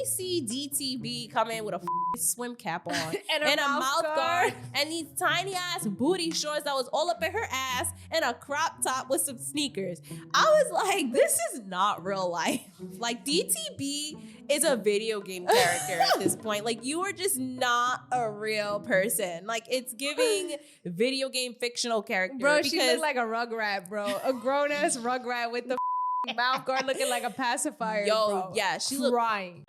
we see DTB come in with a swim cap on and a mouth guard and these tiny ass booty shorts that was all up in her ass and a crop top with some sneakers. I was like, this is not real life. Like, DTB is a video game character at this point. Like, you are just not a real person. Like, it's giving video game fictional character. Bro, she looked like a rugrat, bro. A grown-ass rugrat with the mouth guard looking like a pacifier. Yo, bro. yeah, she looked crying.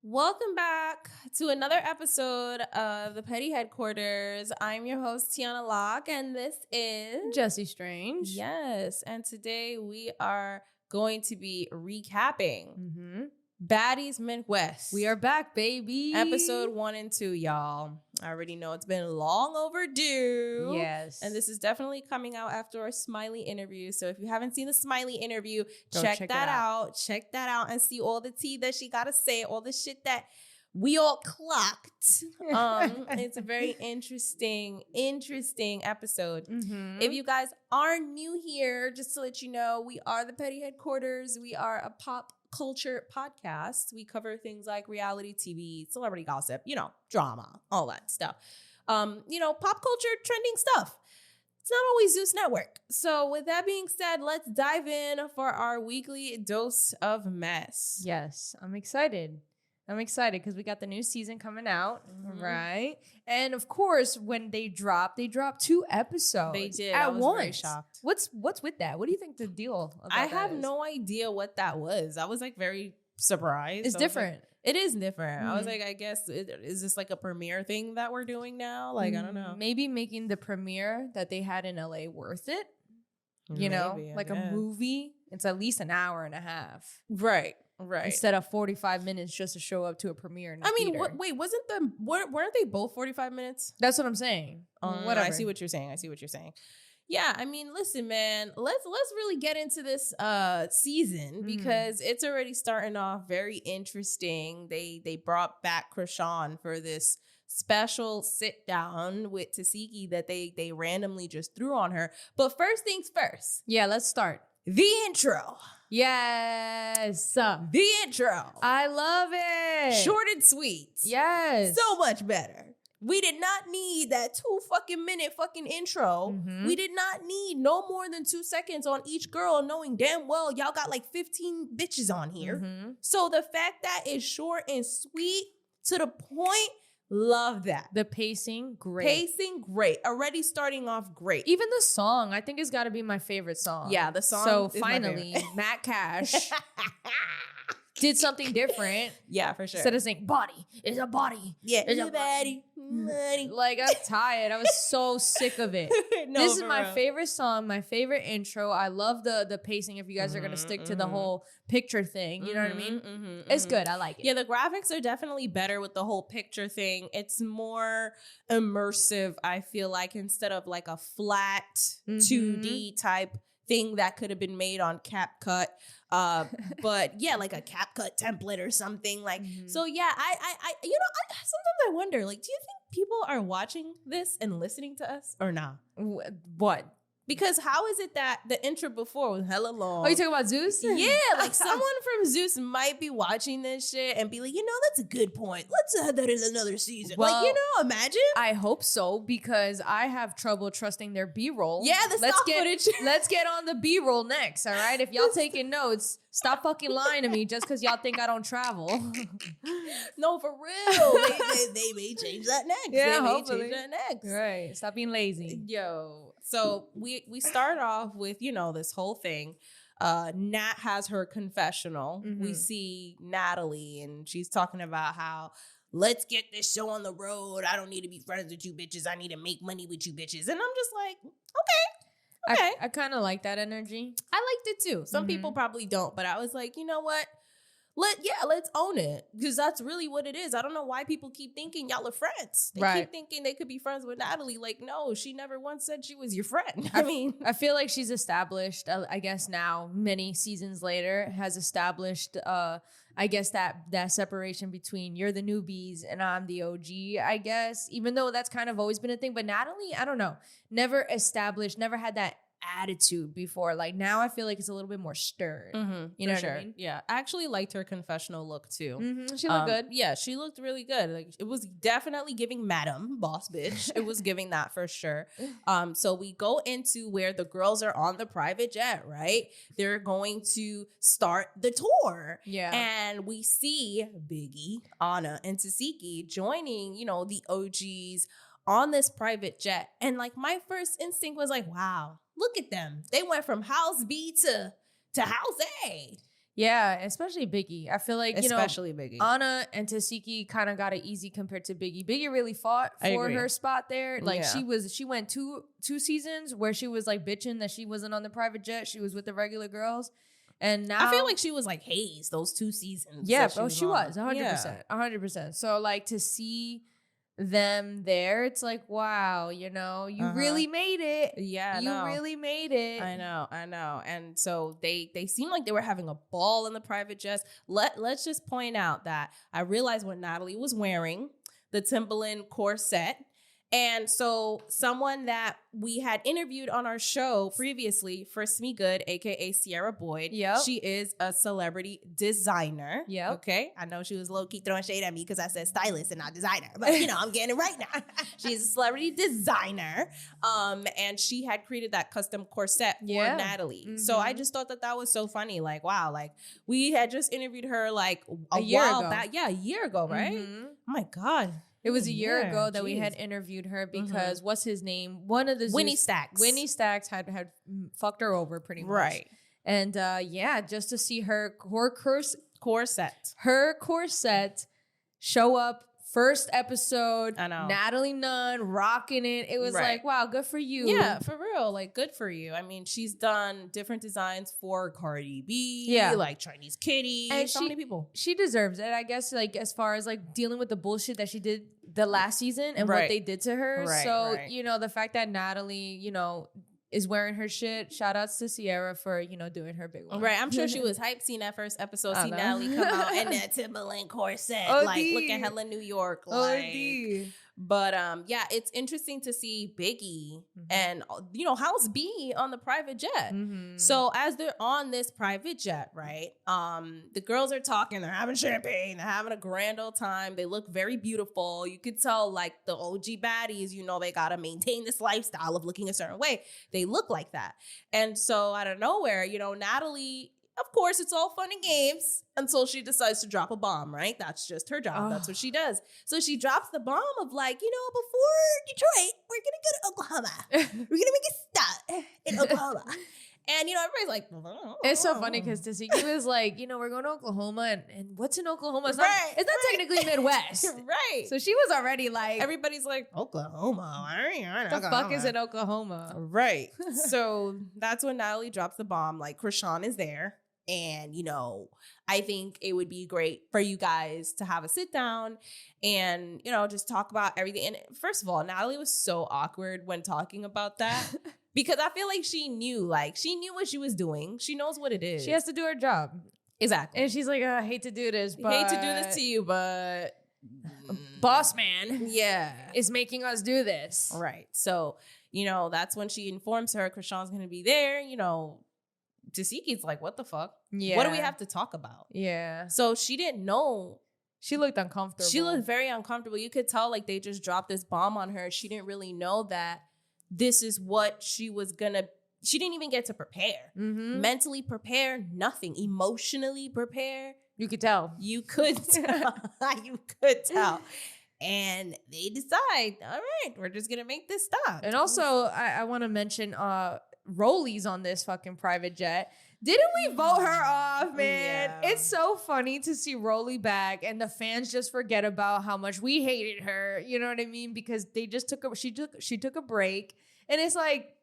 Welcome back to another episode of the Petty Headquarters. I'm your host, Tiana Locke, and this is Jesse Strange. Yes, and today we are going to be recapping Baddies Midwest. We are back, baby. Episode 1 and 2, y'all. I already know it's been long overdue. Yes. And this is definitely coming out after our Smiley interview. So if you haven't seen the Smiley interview, check that out. Check that out and see all the tea that she got to say, all the shit that we all clocked. It's a very interesting episode. If you guys are new here, just to let you know, we are the Petty Headquarters. We are a pop culture podcast. We cover things like reality TV, celebrity gossip, drama, all that stuff. Pop culture, trending stuff. It's not always Zeus Network. So with that being said, let's dive in for our weekly dose of mess. Yes, I'm excited because we got the new season coming out, right? And of course, when they dropped 2 episodes. They did. At I was once. very shocked. What's with that? What do you think the deal about I that have is? no idea what that was. I was like very surprised. It's different. It is different. I was like, I guess, is this like a premiere thing that we're doing now? Like, I don't know. Maybe making the premiere that they had in LA worth it. Maybe, like a movie. It's at least an hour and a half. Right. Instead of 45 minutes just to show up to a premiere in a theater. Wait, weren't they both 45 minutes? That's what I'm saying. Whatever. I see what you're saying. Yeah, I mean, listen, man, let's really get into this season because it's already starting off very interesting. They brought back Chrisean for this special sit down with Tsiki that they randomly just threw on her. But first things first. Yeah, let's start. The intro. Yes. The intro. I love it. Short and sweet. Yes. So much better. We did not need that 2 fucking minute fucking intro. We did not need no more than 2 seconds on each girl, knowing damn well y'all got like 15 bitches on here. So the fact that it's short and sweet to the point, love that. The pacing, great. Already starting off great. Even the song, I think it's got to be my favorite song. Yeah, the song. So finally, Matt Cash did something different. Yeah, for sure. Instead of saying body, it's a body. Yeah, it's a body. Like, I'm tired. I was so sick of it. This is my favorite song, my favorite intro. I love the pacing if you guys are going to stick to the whole picture thing. You know what I mean? It's good. I like it. Yeah, the graphics are definitely better with the whole picture thing. It's more immersive, I feel like, instead of like a flat 2D type thing that could have been made on CapCut. But yeah, like a CapCut template or something. Like, so yeah, I sometimes I wonder, like, do you think people are watching this and listening to us or not? What? Because how is it that the intro before was hella long? Oh, you talking about Zeus? Yeah, like someone from Zeus might be watching this shit and be like, that's a good point. Let's add that in another season. Well, like, imagine. I hope so, because I have trouble trusting their B-roll. Yeah, the stock footage. Let's get on the B-roll next, all right? If y'all taking notes, stop fucking lying to me just because y'all think I don't travel. No, for real. They may change that next. Yeah, they hopefully. may change that next. Right. Stop being lazy. Yo. So we start off with, this whole thing. Nat has her confessional. We see Natalie and she's talking about how, let's get this show on the road. I don't need to be friends with you bitches. I need to make money with you bitches. And I'm just like, okay. I kind of like that energy. I liked it too. Some people probably don't, but I was like, you know what? let's own it, because that's really what it is. I don't know why people keep thinking y'all are friends. They keep thinking they could be friends with Natalie. Like, no, she never once said she was your friend. I feel like she's established, I guess now, many seasons later, has established, I guess that separation between you're the newbies and I'm the OG, I guess, even though that's kind of always been a thing. But Natalie, I don't know, never had that attitude before. Like, now I feel like it's a little bit more stern. You know what I mean? Yeah, I actually liked her confessional look too. She looked good. Yeah, she looked really good. Like, it was definitely giving Madam Boss Bitch. It was giving that for sure. So we go into where the girls are on the private jet, right? They're going to start the tour. Yeah. And we see Biggie, Anna, and Tesehki joining, the OGs on this private jet. And like, my first instinct was like, wow, look at them. They went from house B to house A. Yeah, especially Biggie. I feel like, especially Biggie. Anna and Tsiki kind of got it easy compared to Biggie. Biggie really fought for her spot there. Like, she went two seasons where she was like bitching that she wasn't on the private jet. She was with the regular girls. And now I feel like she was like hazed those 2 seasons. Yeah, she was 100%. 100%. So like, to see them there, it's like, wow, you really made it. Yeah, you really made it. I know. And so they seemed like they were having a ball in the private jets. Let's just point out that I realized what Natalie was wearing, the Timberland corset. And so someone that we had interviewed on our show previously, for Me Good, aka Sierra Boyd. Yep. She is a celebrity designer. Yep. Okay. I know she was low-key throwing shade at me because I said stylist and not designer. But I'm getting it right now. She's a celebrity designer. And she had created that custom corset for Natalie. Mm-hmm. So I just thought that was so funny. Like, wow, like, we had just interviewed her like a while back. Yeah, a year ago, right? Mm-hmm. Oh my God. It was a year ago that we had interviewed her because what's his name? One of the Winnie Stacks. Winnie Stacks had fucked her over pretty much. Right. And just to see her corset show up first episode. I know. Natalie Nunn rocking it. It was like, wow, good for you. Yeah, for real. Like, good for you. I mean, she's done different designs for Cardi B, like Chinese Kitty, and so many people. She deserves it, I guess, like, as far as like dealing with the bullshit that she did the last season and what they did to her. So, the fact that Natalie, is wearing her shit. Shout outs to Sierra for, doing her big one. Right. I'm sure she was hyped seeing that first episode, see Natalie come out in that Timberland corset. OD. Like, looking hella New York. Like, OD. But it's interesting to see Biggie and, House B on the private jet. Mm-hmm. So as they're on this private jet, right, the girls are talking, they're having champagne, they're having a grand old time. They look very beautiful. You could tell, like, the OG baddies, they got to maintain this lifestyle of looking a certain way. They look like that. And so out of nowhere, Natalie, of course, it's all fun and games until she decides to drop a bomb, right? That's just her job. That's what she does. So she drops the bomb of like, before Detroit, we're going to go to Oklahoma. We're going to make a stop in Oklahoma. And, everybody's like, oh. It's so funny because Tsiki was like, we're going to Oklahoma. And what's in Oklahoma? It's not technically Midwest. Right. So she was already like. Everybody's like, Oklahoma. The fuck is in Oklahoma? Right. So that's when Natalie drops the bomb. Like, Chrisean is there. And, I think it would be great for you guys to have a sit down and, just talk about everything. And first of all, Natalie was so awkward when talking about that because I feel like she knew what she was doing. She knows what it is. She has to do her job. Exactly. And she's like, I hate to do this, but. Hate to do this to you, but. Boss man. Is making us do this. Right. So, that's when she informs her Chrisean's going to be there, Teseki's like, what the fuck? Yeah. What do we have to talk about? Yeah. So she didn't know. She looked uncomfortable. She looked very uncomfortable. You could tell like they just dropped this bomb on her. She didn't really know that this is what she was gonna. She didn't even get to prepare. Mm-hmm. Mentally prepare, nothing. Emotionally prepare. You could tell. You could tell. You could tell. And they decide, all right, we're just gonna make this stop. And also, I want to mention Rollies on this fucking private jet. Didn't we vote her off, man? Yeah. It's so funny to see Rolly back and the fans just forget about how much we hated her. You know what I mean? Because they just she took a break. And it's like,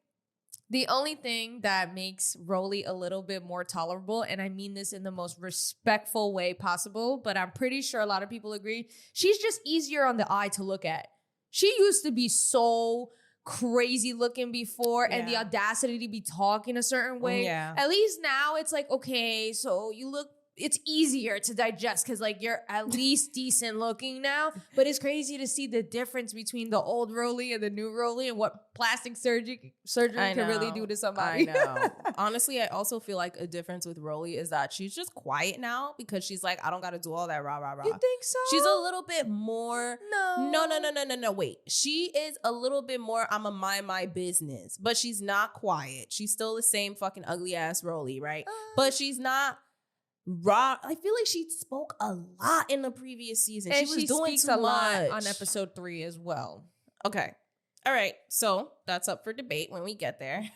The only thing that makes Rolly a little bit more tolerable, and I mean this in the most respectful way possible, but I'm pretty sure a lot of people agree, she's just easier on the eye to look at. She used to be so crazy looking before, and the audacity to be talking a certain way. Yeah. At least now it's like, okay, so you look, it's easier to digest because like you're at least decent looking now. But it's crazy to see the difference between the old Rolly and the new Rolly and what plastic surgery can really do to somebody. I know. Honestly, I also feel like a difference with Rolly is that she's just quiet now because she's like, I don't got to do all that rah rah rah. You think so? She's a little bit more. No. Wait, she is a little bit more. I'ma mind my business, but she's not quiet. She's still the same fucking ugly ass Rolly, right? But she's not. Raw. I feel like she spoke a lot in the previous season. And she was doing a lot on episode 3 as well. Okay. All right. So that's up for debate when we get there.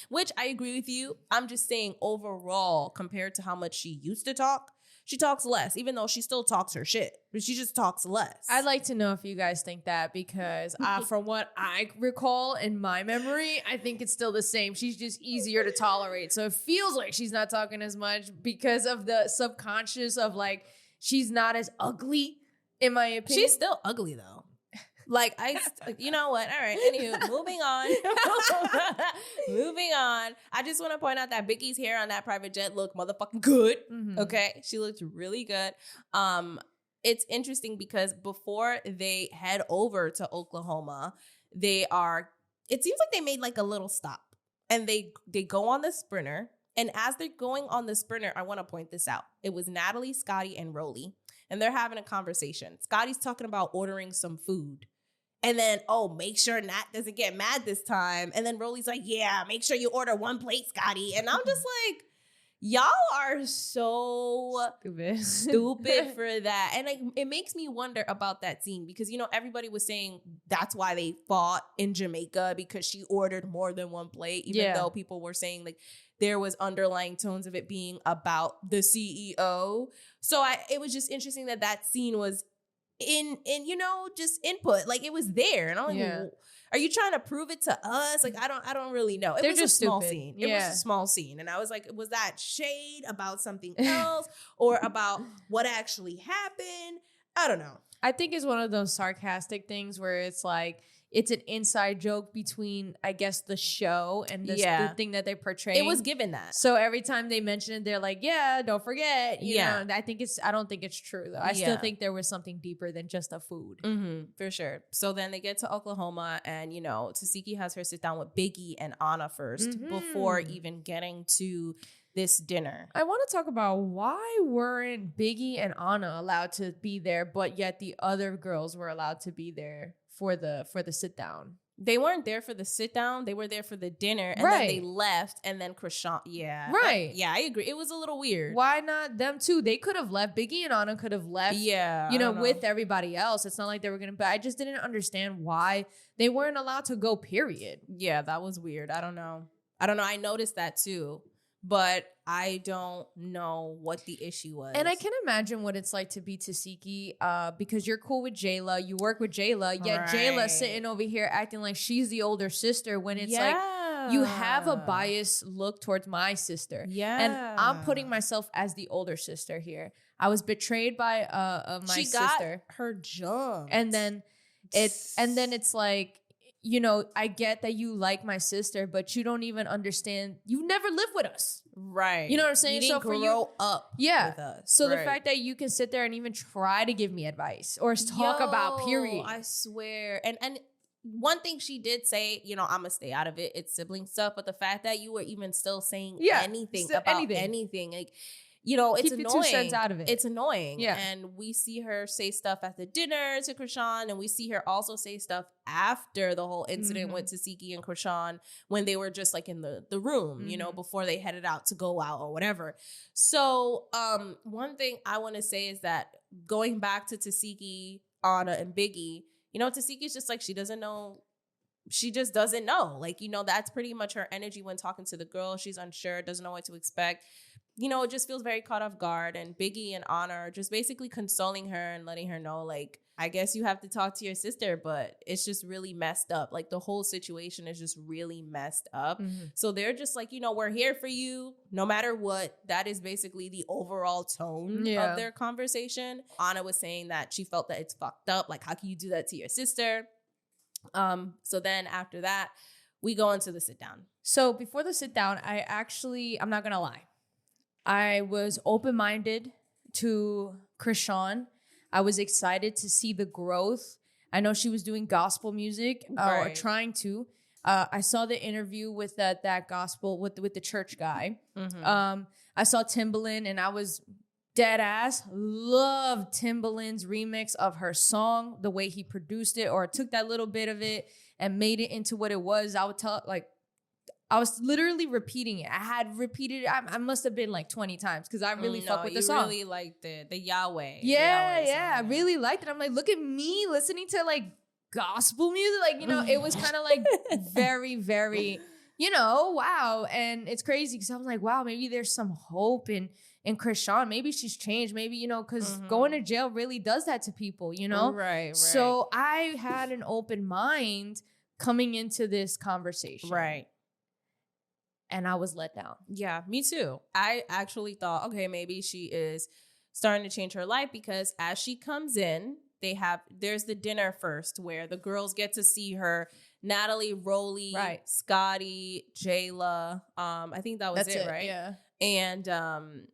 Which I agree with you. I'm just saying overall, compared to how much she used to talk, she talks less, even though she still talks her shit, but she just talks less. I'd like to know if you guys think that because from what I recall in my memory, I think it's still the same. She's just easier to tolerate. So it feels like she's not talking as much because of the subconscious of like, she's not as ugly, in my opinion. She's still ugly though. Like, you know what? All right. Anywho, moving on. Moving on. I just want to point out that Biggie's hair on that private jet looked motherfucking good. Mm-hmm. Okay. She looked really good. It's interesting because before they head over to Oklahoma, it seems like they made like a little stop and they go on the Sprinter. And as they're going on the Sprinter, I want to point this out. It was Natalie, Scotty, and Rolly. And they're having a conversation. Scotty's talking about ordering some food. And then, make sure Nat doesn't get mad this time. And then Rolly's like, yeah, make sure you order 1 plate, Scotty. And I'm just like, y'all are so stupid for that. And like, it makes me wonder about that scene because, you know, everybody was saying that's why they fought in Jamaica because she ordered more than 1 plate, even though people were saying like there was underlying tones of it being about the CEO. So it was just interesting that scene was in you know, just input, like it was there, and I'm like, are you trying to prove it to us? Like I don't really know. It was just a small scene. It was a small scene, and I was like, was that shade about something else or about what actually happened? I don't know. I think it's one of those sarcastic things where it's like it's an inside joke between, I guess, the show and the thing that they portray. It was given that. So every time they mention it, they're like, yeah, don't forget. You know, I don't think it's true, though. I still think there was something deeper than just the food. Mm-hmm, for sure. So then they get to Oklahoma and, you know, Tesehki has her sit down with Biggie and Anna first before even getting to this dinner. I want to talk about why weren't Biggie and Anna allowed to be there, but yet the other girls were allowed to be there for the sit down. They weren't there for the sit down. They were there for the dinner, and then they left. And then Chrisean, I agree. It was a little weird. Why not them too? They could have left. Biggie and Anna could have left. You know, with everybody else. It's not like they were gonna. But I just didn't understand why they weren't allowed to go. Period. Yeah, that was weird. I don't know. I noticed that too. But I don't know what the issue was. And I can imagine what it's like to be Tsiki because you're cool with Jayla. You work with Jayla. Yet Jayla's sitting over here acting like she's the older sister when it's like you have a biased look towards my sister. Yeah. And I'm putting myself as the older sister here. I was betrayed by my sister. Got her jumped. And then it's like, you know, I get that you like my sister, but you don't even understand. You never lived with us. Right. You know what I'm saying? You didn't grow up with us. So the fact that you can sit there and even try to give me advice or talk about period. I swear. And one thing she did say, you know, I'm going to stay out of it. It's sibling stuff. But the fact that you were even still saying anything about anything, like, you know, it's annoying. 2 cents out of it. It's annoying. Yeah. And we see her say stuff at the dinner to Chrisean, and we see her also say stuff after the whole incident with Tsiki and Chrisean when they were just like in the room, you know, before they headed out to go out or whatever. So one thing I want to say is that going back to Tsiki, Anna, and Biggie, you know, Tseki's just like, she doesn't know. She just doesn't know. Like, you know, that's pretty much her energy when talking to the girl. She's unsure, doesn't know what to expect. You know, it just feels very caught off guard. And Biggie and Anna are just basically consoling her and letting her know, like, I guess you have to talk to your sister, but it's just really messed up. Like the whole situation is just really messed up. So they're just like, we're here for you no matter what. That is basically the overall tone of their conversation. Anna was saying that she felt that it's fucked up. Like, how can you do that to your sister? So then after that, we go into the sit down. So before the sit down, I'm not going to lie. I was open-minded to Chrisean. I was excited to see the growth. I know she was doing gospel music or trying to. I saw the interview with that gospel with the church guy. I saw Timbaland and I was dead ass. Loved Timbaland's remix of her song, the way he produced it or took that little bit of it and made it into what it was. I was literally repeating it. I had repeated it. I must have been like 20 times because I really fuck with the song. You really liked it. The Yahweh. Yeah. I really liked it. I'm like, look at me listening to like gospel music. Like, it was kind of like very, very, wow. And it's crazy because I'm like, wow, maybe there's some hope in Chrisean. Maybe she's changed. Maybe, because going to jail really does that to people, Right. So I had an open mind coming into this conversation. Right. And I was let down. Yeah, me too. I actually thought, okay, maybe she is starting to change her life because as she comes in, there's the dinner first where the girls get to see her. Natalie, Rolly, Scotty, Jayla. I think that's it, right? Yeah. And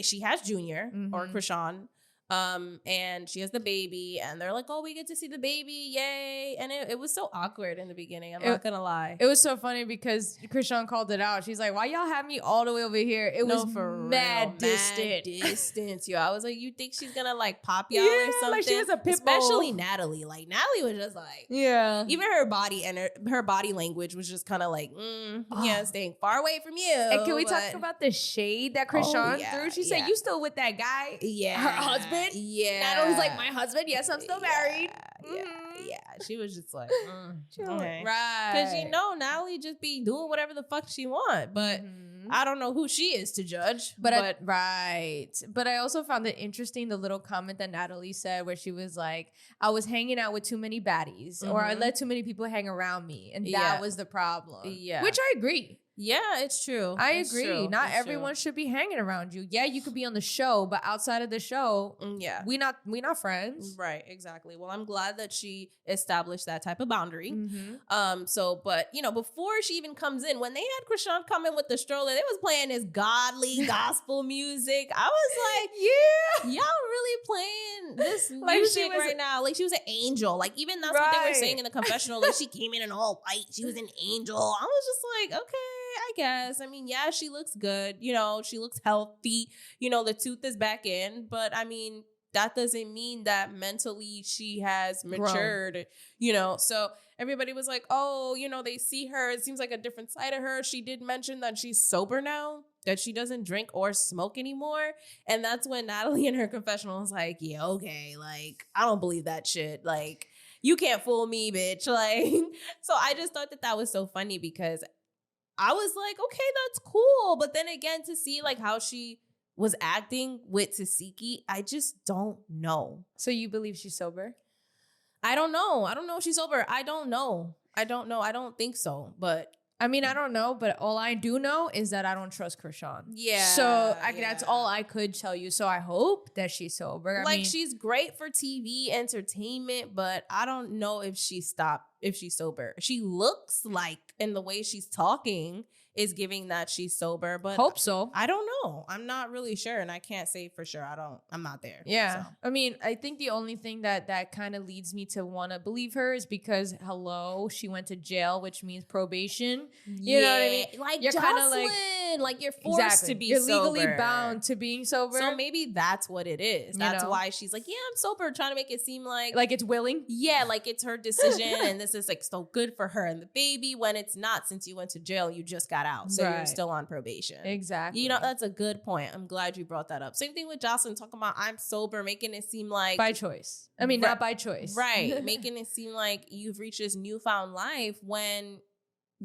she has Junior or Chrisean. And she has the baby and they're like, oh, we get to see the baby. Yay. And it was so awkward in the beginning. I'm not going to lie. It was so funny because Chrisean called it out. She's like, why y'all have me all the way over here? It was mad distance. Yo, I was like, you think she's going to like pop y'all or something? Like she was a pit bull. Especially Natalie. Like Natalie was just like, even her body and her body language was just kind of like, staying far away from you. And can we talk about the shade that Chrisean threw? She said, you still with that guy? Yeah. Her husband? Yeah. Natalie's like, my husband? Yes, I'm still married. Yeah. She was just like, okay. Right. Because Natalie just be doing whatever the fuck she want. But I don't know who she is to judge. But I also found it interesting, the little comment that Natalie said where she was like, I was hanging out with too many baddies or I let too many people hang around me. And that was the problem. Yeah. Which I agree. Yeah, it's true. I agree. Not everyone should be hanging around you. Yeah, you could be on the show, but outside of the show, we not friends. Right, exactly. Well, I'm glad that she established that type of boundary. But before she even comes in, when they had Chrisean come in with the stroller, they was playing this godly gospel music. I was like, yeah, y'all really playing this music right now? Like she was an angel. Like even that's what they were saying in the confessional. Like she came in all white. She was an angel. I was just like, okay. I guess. I mean, yeah, she looks good. She looks healthy. The tooth is back in. But I mean, that doesn't mean that mentally she has matured, So everybody was like, oh, they see her. It seems like a different side of her. She did mention that she's sober now, that she doesn't drink or smoke anymore. And that's when Natalie in her confessional was like, yeah, okay. Like, I don't believe that shit. Like, you can't fool me, bitch. Like, so I just thought that was so funny because I was like, okay, that's cool. But then again, to see like how she was acting with Tsiki, I just don't know. So you believe she's sober? I don't know. I don't know if she's sober. I don't know. I don't think so. But I mean, I don't know, but all I do know is that I don't trust Chrisean. Yeah. So that's all I could tell you. So I hope that she's sober. I mean, she's great for TV entertainment, but I don't know if she's sober. She looks like, in the way she's talking, is giving that she's sober, but hope so. I don't know. I'm not really sure, and I can't say for sure. I'm not there. Yeah. So. I mean, I think the only thing that kind of leads me to want to believe her is because she went to jail, which means probation. You know what I mean? Like you're kind of like you're forced to be You're sober. legally bound to being sober. So maybe that's what it is. That's why she's like, yeah, I'm sober, trying to make it seem like it's willing. Yeah, like it's her decision and this is like so good for her and the baby, when it's not, since you went to jail, you just got out. So you're still on probation. Exactly. That's a good point. I'm glad you brought that up. Same thing with Jocelyn talking about I'm sober, making it seem like by choice. I mean, not by choice. Right. Making it seem like you've reached this newfound life when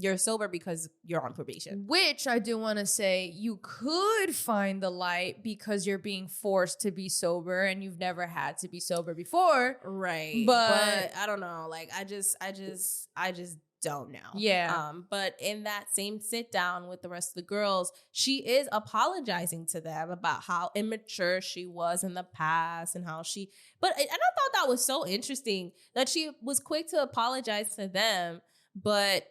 you're sober because you're on probation. Which I do want to say, you could find the light because you're being forced to be sober and you've never had to be sober before. Right. But I don't know. Like, I just don't know. Yeah. But in that same sit down with the rest of the girls, she is apologizing to them about how immature she was in the past and how and I thought that was so interesting that she was quick to apologize to them, but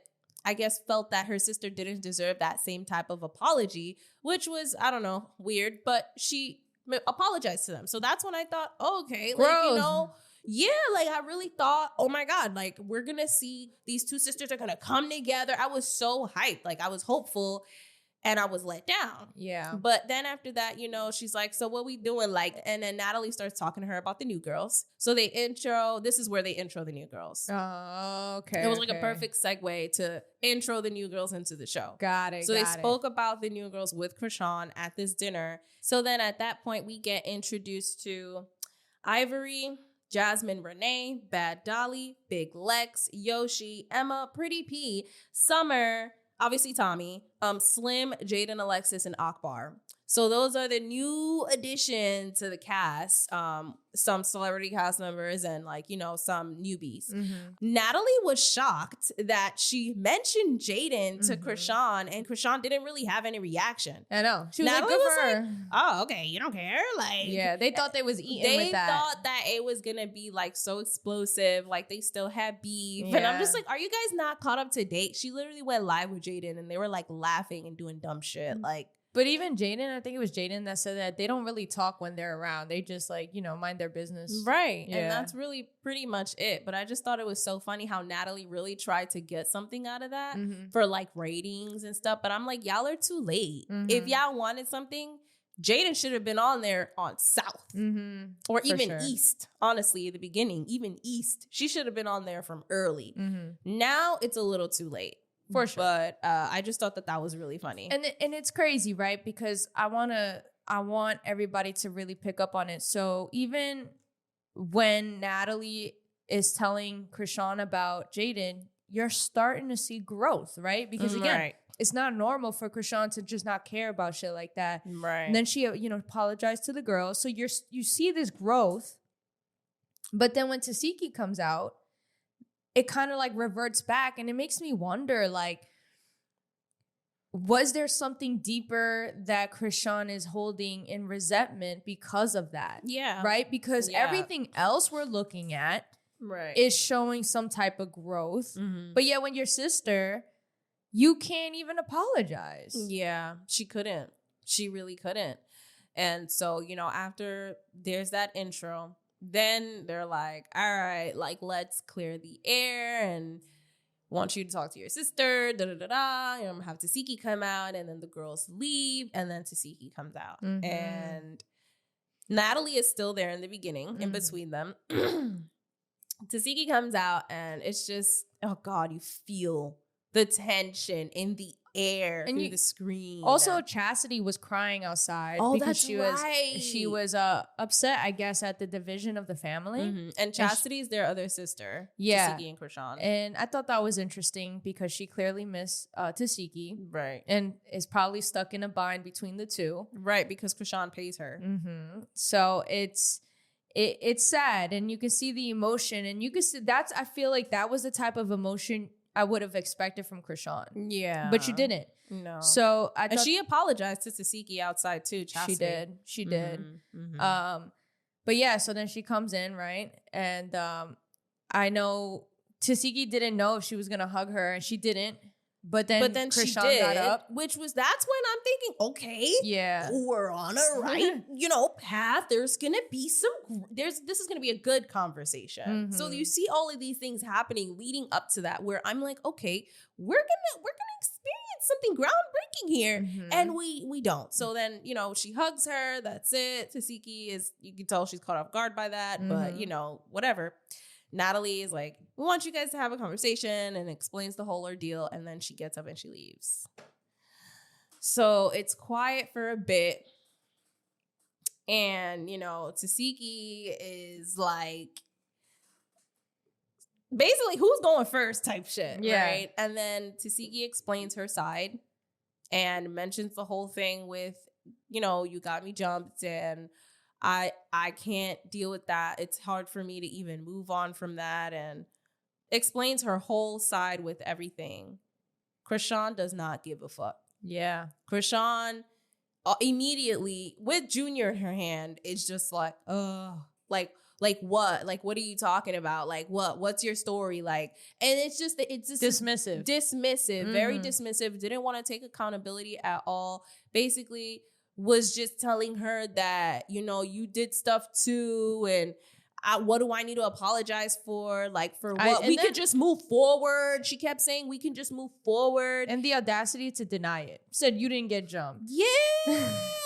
I guess felt that her sister didn't deserve that same type of apology, which was, I don't know, weird, but she apologized to them. So that's when I thought, oh, okay, like, Gross. you know, yeah, like I really thought, oh my God, like we're going to see these two sisters are going to come together. I was so hyped. Like I was hopeful. And I was let down. Yeah. But then after that, you know, she's like, so what we doing? Like, and then Natalie starts talking to her about the new girls. So this is where they intro the new girls. Oh, okay. It was like a perfect segue to intro the new girls into the show. Got it. So they spoke about the new girls with Chrisean at this dinner. So then at that point, we get introduced to Ivory, Jasmine Renee, Bad Dolly, Big Lex, Yoshi, Emma, Pretty P, Summer, obviously Tommy, Slim, Jaden, Alexis, and Akbar. So those are the new addition to the cast. Some celebrity cast members and like, you know, some newbies. Mm-hmm. Natalie was shocked that she mentioned Jaden to Chrisean, and Chrisean didn't really have any reaction. I know. She was Natalie like, good was for her. like, oh, okay, you don't care? Like, yeah, they thought they was eating with that. They thought that it was going to be like so explosive, like they still had beef. Yeah. And I'm just like, are you guys not caught up to date? She literally went live with Jaden and they were like laughing and doing dumb shit. Like, but even Jaden, I think it was Jaden that said that they don't really talk when they're around. They just like, you know, mind their business. Right. Yeah. And that's really pretty much it. But I just thought it was so funny how Natalie really tried to get something out of that for like ratings and stuff. But I'm like, y'all are too late. If y'all wanted something, Jaden should have been on there on South or even East. Honestly, at the beginning, even East. She should have been on there from early. Now it's a little too late. For sure. But I just thought that was really funny. And it's crazy, right? Because I want everybody to really pick up on it. So even when Natalie is telling Chrisean about Jaden, you're starting to see growth, right? Because again, it's not normal for Chrisean to just not care about shit like that. Right. And then she, you know, apologized to the girls. So you see this growth. But then when Tesehki comes out, it kind of like reverts back, and it makes me wonder, like, was there something deeper that Chrisean is holding in resentment because of that? Yeah. Right? Because everything else we're looking at is showing some type of growth. But yet when your sister, you can't even apologize. Yeah, she couldn't. She really couldn't. And so, you know, after there's that intro, then they're like, all right, like, let's clear the air and want you to talk to your sister, da-da-da-da. You know, have Tsiki come out, and then the girls leave, and then Tsiki comes out. And Natalie is still there in the beginning, in between them. Tsiki comes out, and it's just, oh God, you feel the tension in the air and through the screen. Also, Chastity was crying outside because she was upset, I guess, at the division of the family. And Chastity is their other sister, Tsiki and Chrisean. And I thought that was interesting because she clearly missed Tsiki, right? And is probably stuck in a bind between the two, right? Because Chrisean pays her. So it's sad, and you can see the emotion, and you can see I feel like that was the type of emotion I would have expected from Chrisean. Yeah. But you didn't. No. So I thought... And she apologized to Tsiki outside too, Chastity. She did. But yeah, so then she comes in, right? And I know Tsiki didn't know if she was going to hug her, and she didn't. But then Chrisean she did, got up. That's when I'm thinking, okay, yeah, we're on a right, path. There's gonna be this is gonna be a good conversation. So you see all of these things happening leading up to that, where I'm like, okay, we're gonna experience something groundbreaking here, and we don't. So then, she hugs her. That's it. Tesehki you can tell she's caught off guard by that, but whatever. Natalie is like, we want you guys to have a conversation, and explains the whole ordeal. And then she gets up and she leaves. So it's quiet for a bit. And, Tesehki is like basically who's going first type shit, right? And then Tesehki explains her side and mentions the whole thing with, you know, you got me jumped and I can't deal with that. It's hard for me to even move on from that, and explains her whole side with everything. Chrisean does not give a fuck. Yeah. Chrisean immediately, with Junior in her hand, is just like, like what? Like, what are you talking about? Like, what's your story? Like, and it's just dismissive, very dismissive. Didn't want to take accountability at all. Basically was just telling her that, you know, you did stuff too, and what do I need to apologize for? Like, for what? We could just move forward. She kept saying we can just move forward. And the audacity to deny it. Said you didn't get jumped. Yeah.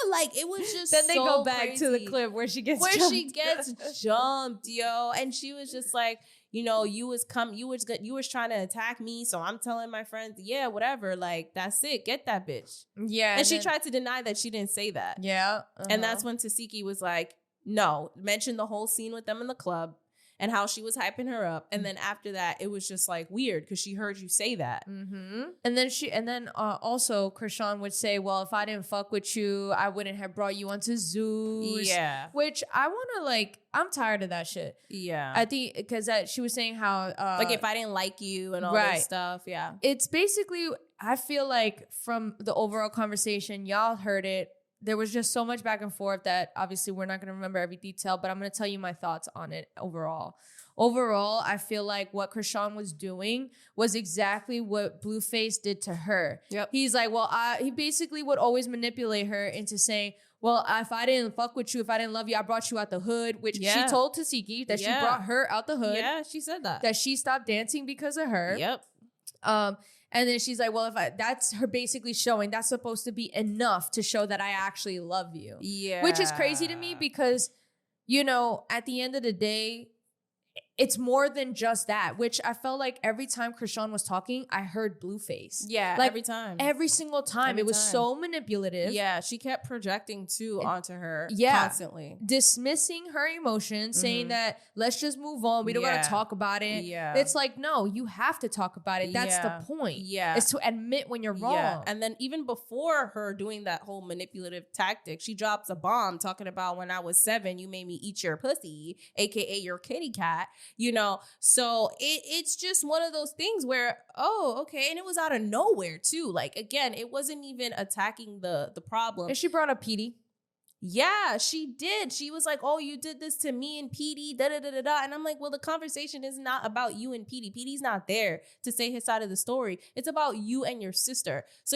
Like, it was just then they so go back crazy. to the clip where she gets jumped, yo. And she was just like, you know, you was trying to attack me, so I'm telling my friends, yeah, whatever, like, that's it, get that bitch. Yeah. And she tried to deny that she didn't say that. Yeah. And that's when Tsiki was like, no, mentioned the whole scene with them in the club and how she was hyping her up. And then after that, it was just like weird because she heard you say that. And then also Chrisean would say, well, if I didn't fuck with you, I wouldn't have brought you onto Zeus. Yeah. Which I want to, like, I'm tired of that shit. Yeah. I think because she was saying how like, if I didn't like you and all this stuff. Yeah. It's basically, I feel like from the overall conversation, y'all heard it. There was just so much back and forth that obviously we're not going to remember every detail, but I'm going to tell you my thoughts on it overall. Overall, I feel like what Chrisean was doing was exactly what Blueface did to her. Yep. He's like, well, he basically would always manipulate her into saying, well, if I didn't fuck with you, if I didn't love you, I brought you out the hood, which she told Tsiki that she brought her out the hood. Yeah, she said that. That she stopped dancing because of her. Yep. And then she's like, well, that's her basically showing that's supposed to be enough to show that I actually love you. Yeah. Which is crazy to me because, you know, at the end of the day, it's more than just that, which I felt like every time Chrisean was talking, I heard Blueface. Yeah, like, every time. Every single time. It was so manipulative. Yeah, she kept projecting too onto her constantly. Dismissing her emotions, saying that let's just move on. We don't got to talk about it. Yeah. It's like, no, you have to talk about it. That's the point. Yeah. It's to admit when you're wrong. Yeah. And then even before her doing that whole manipulative tactic, she drops a bomb talking about when I was 7, you made me eat your pussy, aka your kitty cat. You know, so it's just one of those things where, oh, okay. And it was out of nowhere too. Like, again, it wasn't even attacking the problem. And she brought up Petey. Yeah, she did. She was like, oh, you did this to me and Petey, da-da-da-da-da. And I'm like, well, the conversation is not about you and Petey. Petey's not there to say his side of the story. It's about you and your sister. So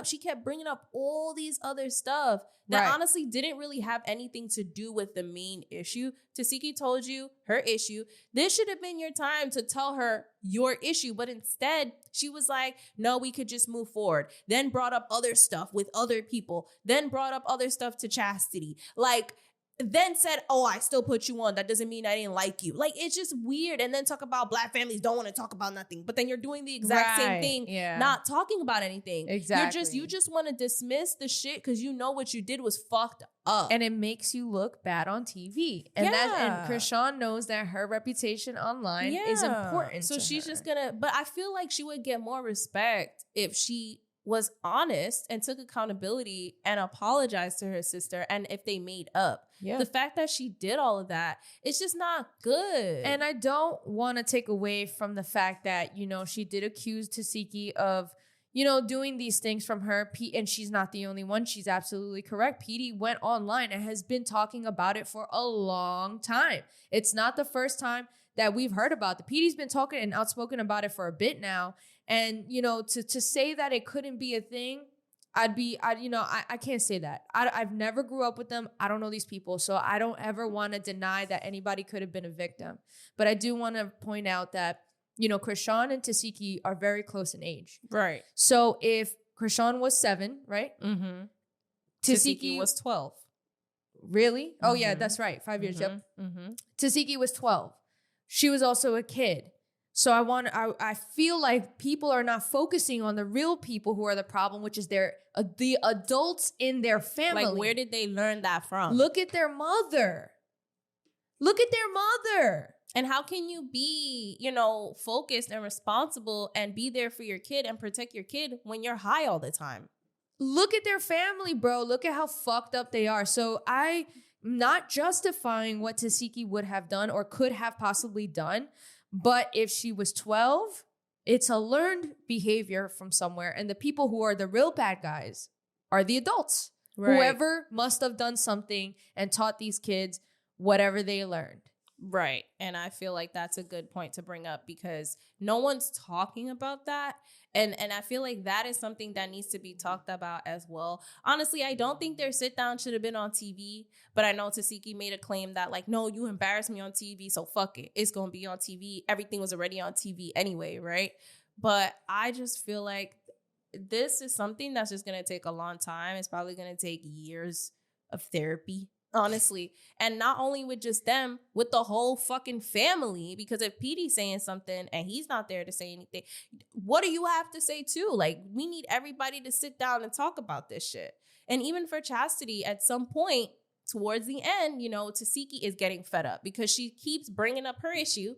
she kept bringing up all these other stuff that honestly didn't really have anything to do with the main issue. Tesehki told you her issue. This should have been your time to tell her your issue. But instead, she was like, no, we could just move forward. Then brought up other stuff with other people. Then brought up other stuff to Chastity. Like, then said, oh, I still put you on. That doesn't mean I didn't like you. Like, it's just weird. And then talk about Black families don't want to talk about nothing. But then you're doing the exact same thing, not talking about anything. Exactly. You just want to dismiss the shit because you know what you did was fucked up. And it makes you look bad on TV. And and Chrisean knows that her reputation online is important. So she's just gonna, but I feel like she would get more respect if she was honest and took accountability and apologized to her sister, and if they made up. Yeah. The fact that she did all of that, it's just not good. And I don't want to take away from the fact that, you know, she did accuse Tesehki of, you know, doing these things from her. And she's not the only one. She's absolutely correct. Petey went online and has been talking about it for a long time. It's not the first time that we've heard about it. Petey's been talking and outspoken about it for a bit now. And, you know, to say that it couldn't be a thing, I can't say that. I've never grew up with them. I don't know these people. So I don't ever want to deny that anybody could have been a victim. But I do want to point out that, you know, Chrisean and Tesehki are very close in age. Right. So if Chrisean was 7, right? Mm-hmm. Tesehki was 12. Really? Mm-hmm. Oh, yeah, that's right. 5 years. Yep. Mm-hmm. Tesehki was 12. She was also a kid. So I feel like people are not focusing on the real people who are the problem, which is the adults in their family. Like, where did they learn that from? Look at their mother. Look at their mother. And how can you be, focused and responsible and be there for your kid and protect your kid when you're high all the time? Look at their family, bro. Look at how fucked up they are. So I'm not justifying what Tesehki would have done or could have possibly done. But if she was 12, it's a learned behavior from somewhere. And the people who are the real bad guys are the adults. Right. Whoever must have done something and taught these kids whatever they learned. Right. And I feel like that's a good point to bring up because no one's talking about that. And I feel like that is something that needs to be talked about as well. Honestly, I don't think their sit down should have been on TV, but I know Tsiki made a claim that like, no, you embarrassed me on TV, so fuck it. It's going to be on TV. Everything was already on TV anyway, right? But I just feel like this is something that's just going to take a long time. It's probably going to take years of therapy. Honestly. And not only with just them, with the whole fucking family. Because if Petey's saying something and he's not there to say anything, what do you have to say too? Like, we need everybody to sit down and talk about this shit. And even for Chastity, at some point towards the end, Tsiki is getting fed up because she keeps bringing up her issue.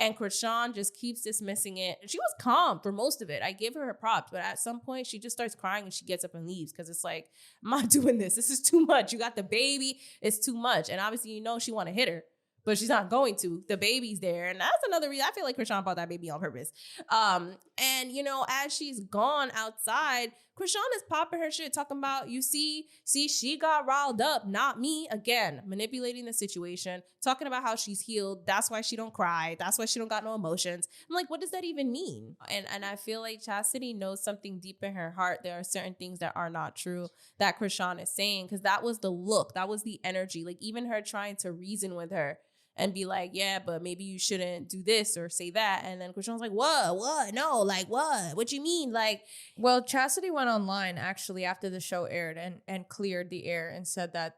And Chrisean just keeps dismissing it. And she was calm for most of it. I give her props. But at some point, she just starts crying and she gets up and leaves. Because it's like, I'm not doing this. This is too much. You got the baby. It's too much. And obviously, she want to hit her. But she's not going to. The baby's there. And that's another reason. I feel like Chrisean bought that baby on purpose. And, as she's gone outside, Chrisean is popping her shit, talking about, you see, she got riled up, not me. Again, manipulating the situation, talking about how she's healed. That's why she don't cry. That's why she don't got no emotions. I'm like, what does that even mean? And I feel like Chastity knows something deep in her heart. There are certain things that are not true that Chrisean is saying, because that was the look. That was the energy. Like, even her trying to reason with her and be like, yeah, but maybe you shouldn't do this or say that. And then Chrisean's like, what? No, like, what you mean? Like, well, Chastity went online actually after the show aired and cleared the air and said that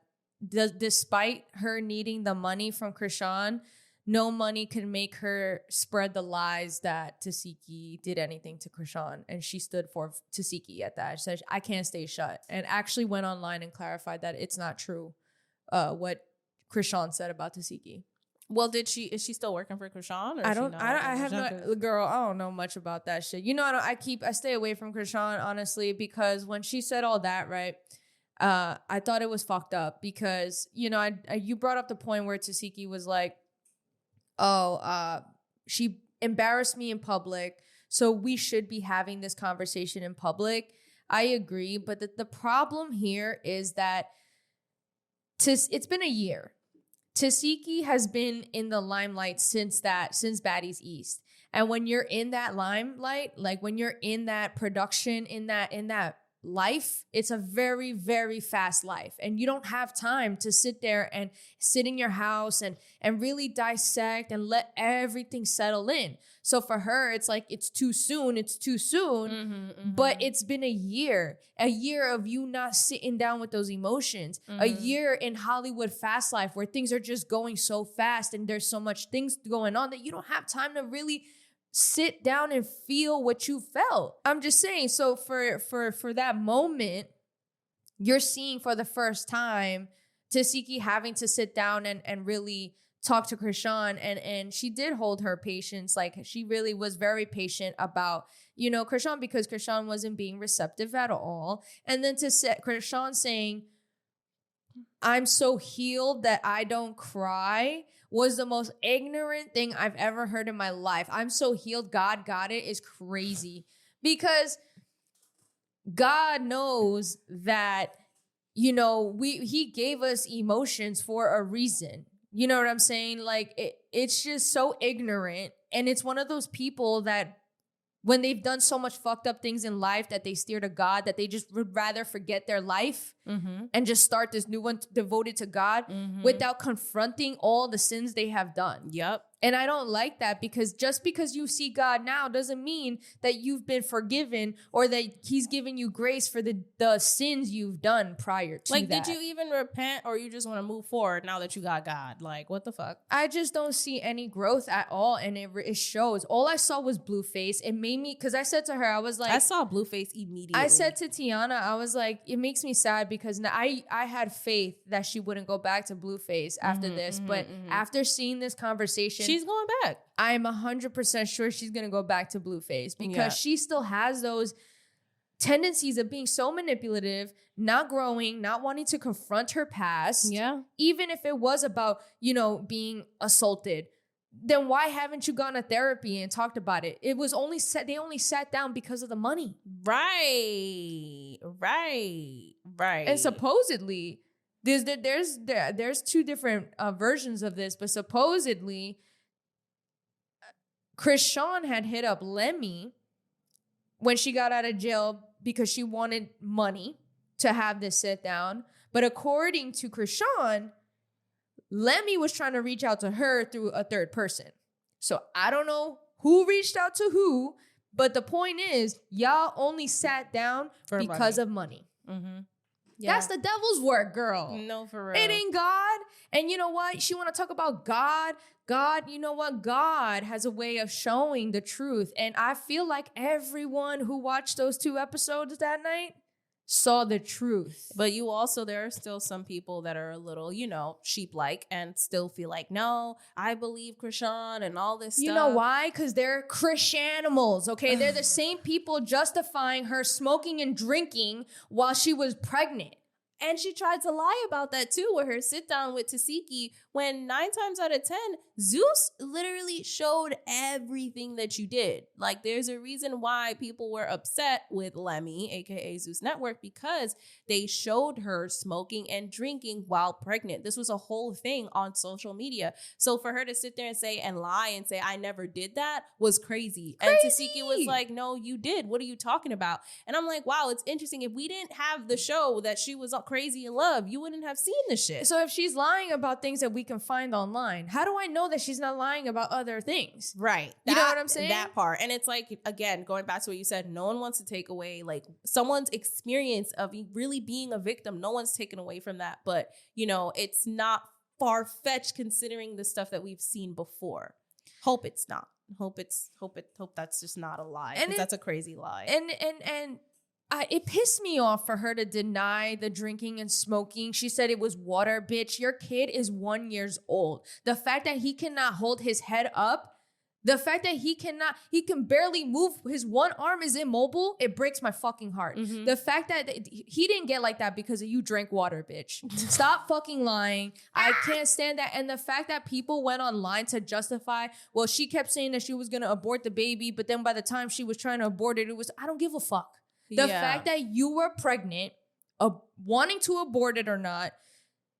despite her needing the money from Chrisean, no money can make her spread the lies that Tesehki did anything to Chrisean. And she stood for Tesehki at that. She said, I can't stay shut. And actually went online and clarified that it's not true what Chrisean said about Tesehki. Well, is she still working for Chrisean? Or I don't know much about that shit. I stay away from Chrisean, honestly, because when she said all that, right, I thought it was fucked up because, you brought up the point where Tesehki was like, she embarrassed me in public, so we should be having this conversation in public. I agree, but the problem here is that it's been a year. Tesehki has been in the limelight since Baddies East. And when you're in that limelight, like when you're in that production, in that life, it's a very, very fast life. And you don't have time to sit there and sit in your house and really dissect and let everything settle in. So for her, it's like, it's too soon. But it's been a year of you not sitting down with those emotions, a year in Hollywood fast life where things are just going so fast and there's so much things going on that you don't have time to really sit down and feel what you felt. I'm just saying, so for that moment, you're seeing for the first time Tesehki having to sit down and really talk to Chrisean, and she did hold her patience. Like, she really was very patient about, Chrisean, because Chrisean wasn't being receptive at all. And then Chrisean saying, I'm so healed that I don't cry, was the most ignorant thing I've ever heard in my life. I'm so healed, God got it is crazy. Because God knows that, he gave us emotions for a reason. You know what I'm saying? Like, it's just so ignorant. And it's one of those people that when they've done so much fucked up things in life that they steer to God, that they just would rather forget their life and just start this new one devoted to God without confronting all the sins they have done. Yep. And I don't like that, because just because you see God now doesn't mean that you've been forgiven or that he's giving you grace for the sins you've done prior to like, that. Did you even repent, or you just want to move forward now that you got God? Like, what the fuck? I just don't see any growth at all, and it shows. All I saw was Blueface. It made me, because I said to her, I was like... I saw Blueface immediately. I said to Tiana, I was like, it makes me sad, because I had faith that she wouldn't go back to Blueface after this, but after seeing this conversation... She's going back. I'm 100% sure she's going to go back to Blueface, because she still has those tendencies of being so manipulative, not growing, not wanting to confront her past. Yeah. Even if it was about, being assaulted, then why haven't you gone to therapy and talked about it? It was they only sat down because of the money. Right. And supposedly, there's two different versions of this, but supposedly Chrisean had hit up Lemmy when she got out of jail because she wanted money to have this sit down. But according to Chrisean, Lemmy was trying to reach out to her through a third person. So I don't know who reached out to who, but the point is, y'all only sat down because of money. Mm-hmm. Yeah. That's the devil's work, girl. No, for real. It ain't God. And you know what? She want to talk about God. God, you know what? God has a way of showing the truth. And I feel like everyone who watched those 2 episodes that night saw the truth. But there are still some people that are a little, sheep-like and still feel like, no, I believe Chrisean and all this stuff. You know why? Because they're Chriseanimals, okay? They're the same people justifying her smoking and drinking while she was pregnant. And she tried to lie about that too with her sit down with Tesehki, when 9 times out of 10, Zeus literally showed everything that you did. Like, there's a reason why people were upset with Lemmy, aka Zeus Network, because they showed her smoking and drinking while pregnant. This was a whole thing on social media. So for her to sit there and lie and say, I never did that, was crazy. And Tesehki was like, no, you did. What are you talking about? And I'm like, wow, it's interesting. If we didn't have the show that she was crazy in love, you wouldn't have seen the shit. So if she's lying about things that we can find online, how do I know that she's not lying about other things? Right. You know what I'm saying? That part. And it's like, again, going back to what you said, no one wants to take away like someone's experience of really being a victim. No one's taken away from that. But, it's not far-fetched considering the stuff that we've seen before. Hope it's not. Hope that's just not a lie. And that's a crazy lie. And it pissed me off for her to deny the drinking and smoking. She said it was water. Bitch, your kid is 1 year old. The fact that he cannot hold his head up, the fact that he can barely move, his one arm is immobile, it breaks my fucking heart. Mm-hmm. The fact that he didn't get like that because you drank water, bitch. Stop fucking lying. I can't stand that. And the fact that people went online to justify, well, she kept saying that she was going to abort the baby, but then by the time she was trying to abort it, it was, I don't give a fuck. The fact that you were pregnant, wanting to abort it or not,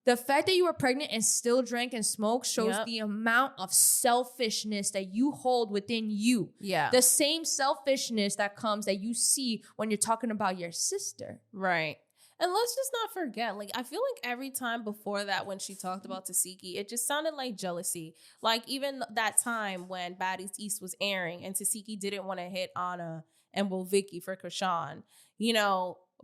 the fact that you were pregnant and still drank and smoked shows the amount of selfishness that you hold within you. Yeah. The same selfishness that you see when you're talking about your sister. Right. And let's just not forget, like, I feel like every time before that when she talked about Tesehki, it just sounded like jealousy. Like, even that time when Baddies East was airing and Tesehki didn't want to hit Anna and Vicky for Chrisean,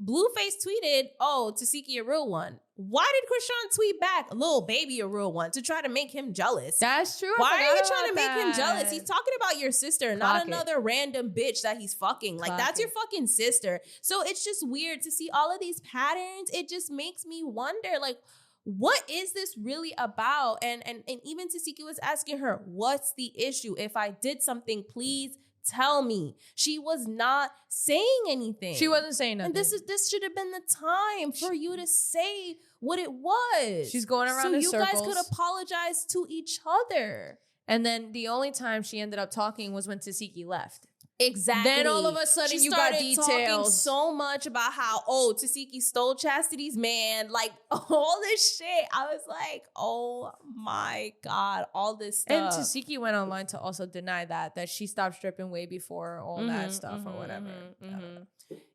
Blueface tweeted, oh, Tesehki a real one. Why did Chrisean tweet back, little baby a real one, to try to make him jealous? That's true. Why are you trying to make him jealous? He's talking about your sister, not another random bitch that he's fucking. Like, that's your fucking sister. So it's just weird to see all of these patterns. It just makes me wonder, like, what is this really about? And even Tesehki was asking her, what's the issue? If I did something, please tell me. She was not saying anything. She wasn't saying nothing. And this should have been the time for you to say what it was. She's going around in circles. So you guys could apologize to each other. And then the only time she ended up talking was when Tesehki left. Exactly. Then all of a sudden you got details. Talking so much about how, Tesehki stole Chastity's man, like all this shit. I was like, oh my God, all this stuff. And Tesehki went online to also deny that she stopped stripping way before all that stuff or whatever.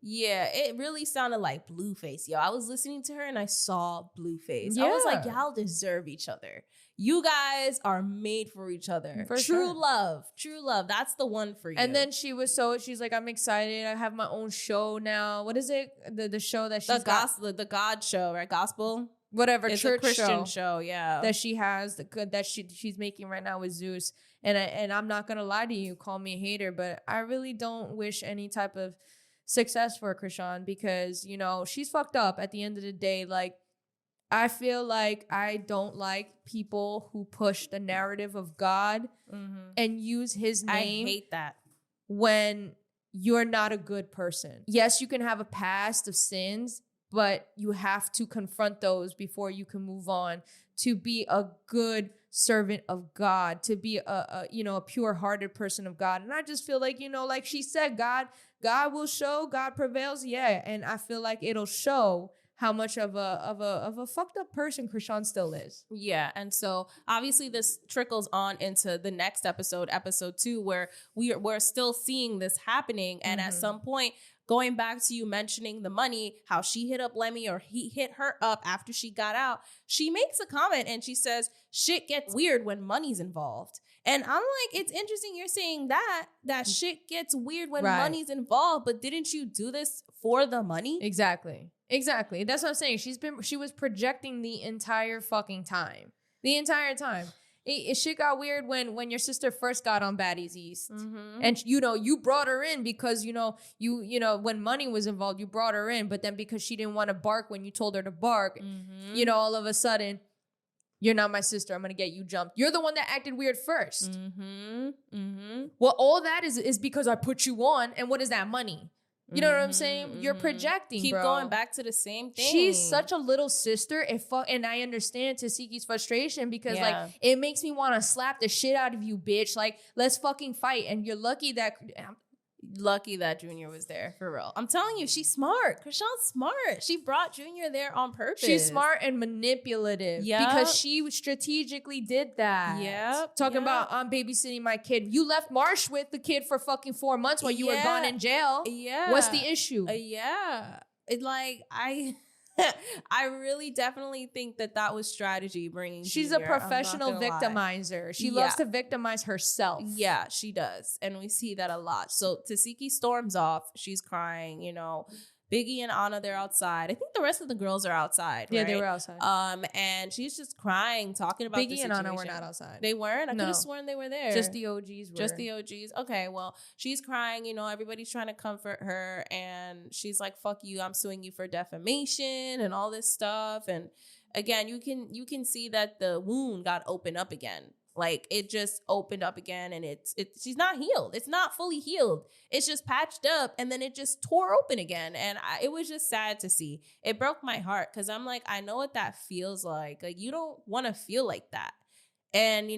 Yeah, it really sounded like Blueface, yo. I was listening to her and I saw Blueface. Yeah. I was like, y'all deserve each other. you guys are made for each other. For true love. That's the one for you. And then she's like, I'm excited. I have my own show now. What is it? The show that she's the God show, right? Gospel. Whatever, it's church a Christian show, yeah. That she has, that she's making right now with Zeus. And I'm not gonna lie to you, call me a hater, but I really don't wish any type of success for Chrisean because, you know, she's fucked up at the end of the day. Like, I feel like I don't like people who push the narrative of God and use his name. I hate that. When you're not a good person. Yes, you can have a past of sins, but you have to confront those before you can move on to be a good servant of God, to be a pure-hearted person of God. And I just feel like, you know, like she said, God will show, God prevails. Yeah. And I feel like it'll show how much of a fucked up person Chrisean still is. Yeah. And so obviously this trickles on into the next episode 2, where we're still seeing this happening. And at some point, going back to you mentioning the money, how she hit up Lemmy or he hit her up after she got out, she makes a comment and she says, shit gets weird when money's involved. And I'm like, it's interesting you're saying that shit gets weird when money's involved, but didn't you do this for the money? Exactly. That's what I'm saying. She was projecting the entire fucking time. The entire time. Shit got weird when your sister first got on Baddies East. And you brought her in because when money was involved, you brought her in, but then because she didn't want to bark when you told her to bark, all of a sudden, you're not my sister, I'm gonna get you jumped. You're the one that acted weird first. Well, all that is because I put you on, and what is that, money? You know what I'm saying? You're projecting, Keep bro. going back to the same thing. She's such a little sister. And I understand Teseki's frustration because, like, it makes me want to slap the shit out of you, bitch. Like, let's fucking fight. And you're lucky that Junior was there, for real. I'm telling you, she's smart. Chrisean's smart. She brought Junior there on purpose. She's smart and manipulative. Yeah. Because she strategically did that. Yeah. Talking about, I'm babysitting my kid. You left Marsh with the kid for fucking 4 months while you were gone in jail. Yeah. What's the issue? I really definitely think that was strategy bringing She's Junior. a professional victimizer. She loves to victimize herself. Yeah, she does. And we see that a lot. So Tsiki storms off. She's crying, Biggie and Anna, they're outside. I think the rest of the girls are outside. Yeah, right? they were outside. And she's just crying, talking about Biggie and Anna were not outside. They weren't? I could have sworn they were there. Just the OGs were. Just the OGs. Okay, well, she's crying, everybody's trying to comfort her, and she's like, fuck you, I'm suing you for defamation and all this stuff. And again, you can see that the wound got opened up again. Like, it just opened up again, and she's not healed. It's not fully healed. It's just patched up, and then it just tore open again. And it was just sad to see. It broke my heart because I'm like, I know what that feels like. Like, you don't want to feel like that. And,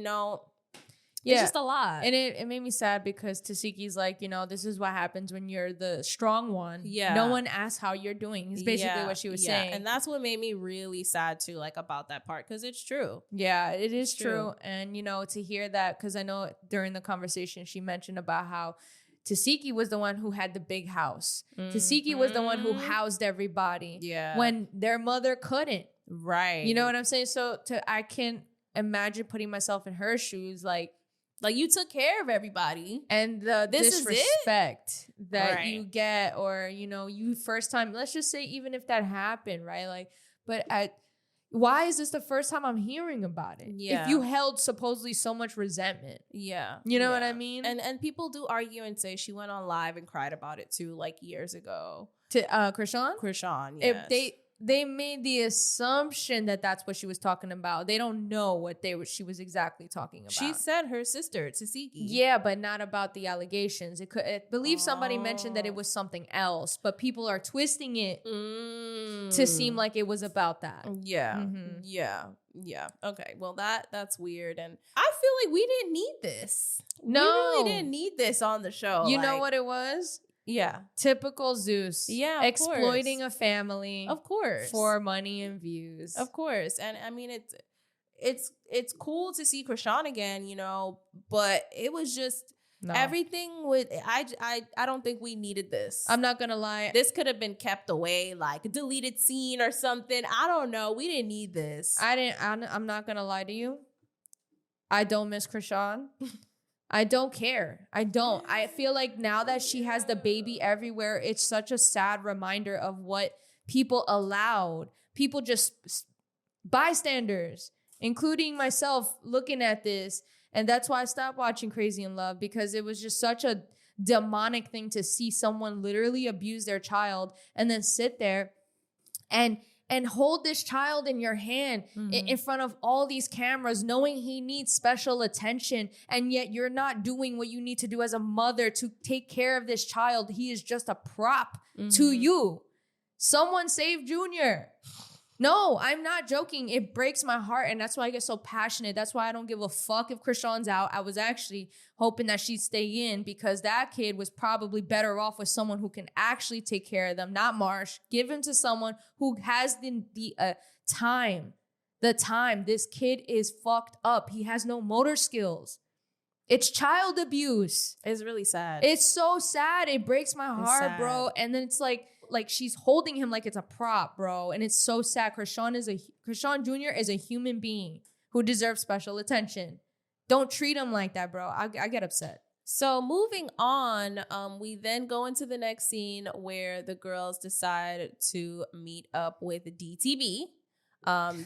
it's just a lot. And it made me sad because Teseki's like, this is what happens when you're the strong one. Yeah. No one asks how you're doing. Is basically what she was saying. And that's what made me really sad too, like, about that part, because it's true. Yeah, it is true. And, to hear that, because I know during the conversation she mentioned about how Tsiki was the one who had the big house. Tsiki was the one who housed everybody. Yeah. When their mother couldn't. Right. You know what I'm saying? So I can imagine putting myself in her shoes, like you took care of everybody. And the disrespect that you get, or, you first time, let's just say, even if that happened, right? Like, but why is this the first time I'm hearing about it? Yeah. If you held supposedly so much resentment. Yeah. You know what I mean? And people do argue and say she went on live and cried about it too, like, years ago. To Chrisean? Chrisean, yes. If they made the assumption that that's what she was talking about. They don't know what she was exactly talking about. She said her sister, Tsiki. Yeah, but not about the allegations. I believe somebody mentioned that it was something else, but people are twisting it to seem like it was about that. Yeah. Yeah. Okay. Well, that's weird. And I feel like we didn't need this. No. We really didn't need this on the show. You know what it was? Yeah. Typical Zeus. Yeah. Exploiting a family. Of course. For money and views. Of course. And I mean, it's cool to see Chrisean again, but it was just everything with, I don't think we needed this. I'm not going to lie. This could have been kept away, like a deleted scene or something. I don't know. We didn't need this. I'm not going to lie to you. I don't miss Chrisean. I don't care. I don't. I feel like now that she has the baby everywhere, it's such a sad reminder of what people allowed. People just bystanders, including myself, looking at this. And that's why I stopped watching Crazy in Love, because it was just such a demonic thing to see someone literally abuse their child and then sit there and hold this child in your hand in front of all these cameras, knowing he needs special attention, and yet you're not doing what you need to do as a mother to take care of this child. He is just a prop to you. Someone save Junior. No, I'm not joking. It breaks my heart, and that's why I get so passionate. That's why I don't give a fuck if Chrisean's out. I was actually hoping that she'd stay in, because that kid was probably better off with someone who can actually take care of them, not Marsh. Give him to someone who has the time. The time. This kid is fucked up. He has no motor skills. It's child abuse. It's really sad. It's so sad. It breaks my heart, bro. And then it's like she's holding him like it's a prop, bro. And it's so sad. Chrisean Jr. is a human being who deserves special attention. Don't treat him like that, bro. I get upset. So moving on, we then go into the next scene where the girls decide to meet up with DTB.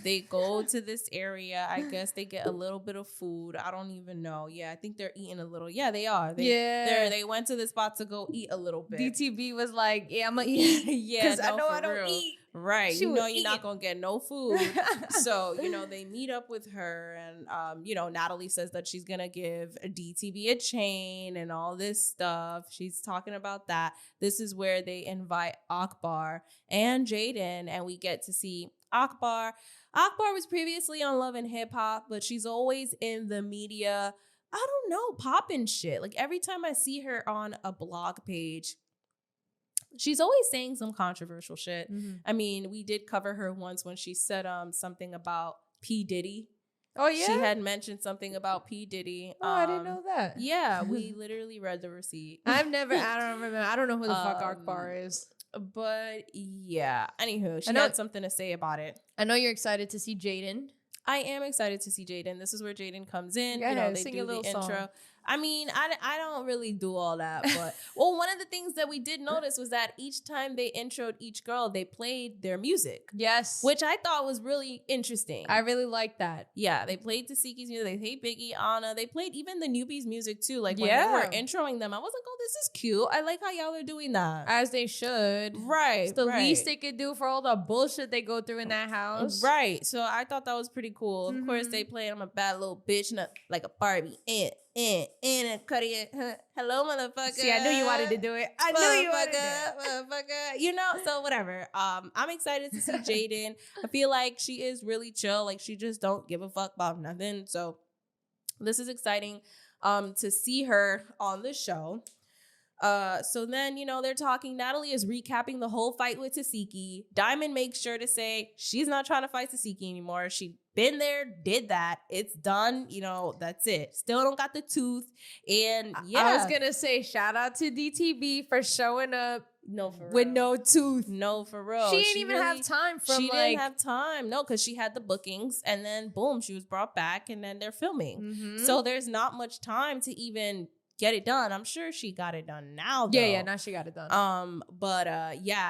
They go to this area. I guess they get a little bit of food. I don't even know. Yeah, I think they're eating a little. Yeah, they are. They went to the spot to go eat a little bit. DTB was like, yeah, I'm going to eat. Yeah, because I know I don't eat. Right. You're not going to get no food. So, they meet up with her, and, Natalie says that she's going to give DTB a chain and all this stuff. She's talking about that. This is where they invite Akbar and Jaden, and we get to see Akbar. Akbar was previously on Love and Hip Hop, but she's always in the media. I don't know, popping shit. Like every time I see her on a blog page, she's always saying some controversial shit. I mean, we did cover her once when she said something about P. Diddy. Oh, yeah? She had mentioned something about P. Diddy. Oh, I didn't know that. Yeah, we literally read the receipt. I don't remember. I don't know who the fuck Akbar is. But yeah, anywho, she had something to say about it. I know you're excited to see Jaden. I am excited to see Jaden. This is where Jaden comes in. They sing do a little the intro. Song. I mean, I don't really do all that, but one of the things that we did notice was that each time they introed each girl, they played their music. Yes. Which I thought was really interesting. I really liked that. Yeah, they played Tseki's music, they played Biggie, Anna, they played even the newbies' music too. Like when they were introing them, I was like, oh, this is cute. I like how y'all are doing that. As they should. Right. It's the least they could do for all the bullshit they go through in that house. Right. So I thought that was pretty cool. Of course, they played I'm a bad little bitch, not like a Barbie. And Cuddy. Hello, motherfucker. See, I knew you wanted to do it. I knew you wanted to. Motherfucker. So whatever. I'm excited to see Jaden. I feel like she is really chill. Like she just don't give a fuck about nothing. So this is exciting to see her on the show. So then, they're talking. Natalie is recapping the whole fight with Tesehki. Diamond makes sure to say she's not trying to fight Tesehki anymore. She been there, did that. It's done. That's it. Still don't got the tooth. And yeah. I was going to say, shout out to DTB for showing up with no tooth. No, for real. She didn't even have time didn't have time. No, because she had the bookings and then boom, she was brought back and then they're filming. So there's not much time to even get it done. I'm sure she got it done now, though. Yeah, now she got it done. But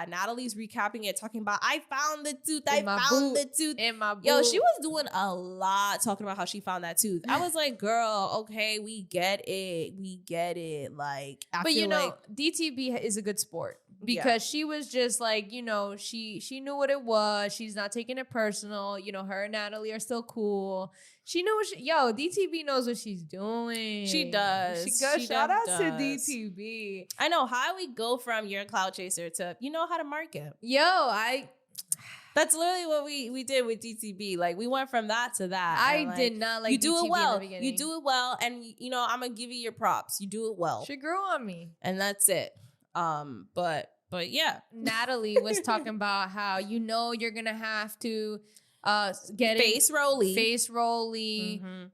Natalie's recapping it, talking about, I found the tooth. I found the tooth. In my boot. Yo, she was doing a lot talking about how she found that tooth. I was like, girl, okay, we get it. We get it. Like, but DTB is a good sport because she was just like, she knew what it was. She's not taking it personal. Her and Natalie are still cool. She knew DTB knows what she's doing. She does. Shout out to DTB. I know how we go from you're a cloud chaser to how to market. That's literally what we did with DTB. Like we went from that to that. I did not like you do DTB it well. In the beginning. You do it well, and I'm gonna give you your props. You do it well. She grew on me, and that's it. But yeah, Natalie was talking about how you're gonna have to get face rolly.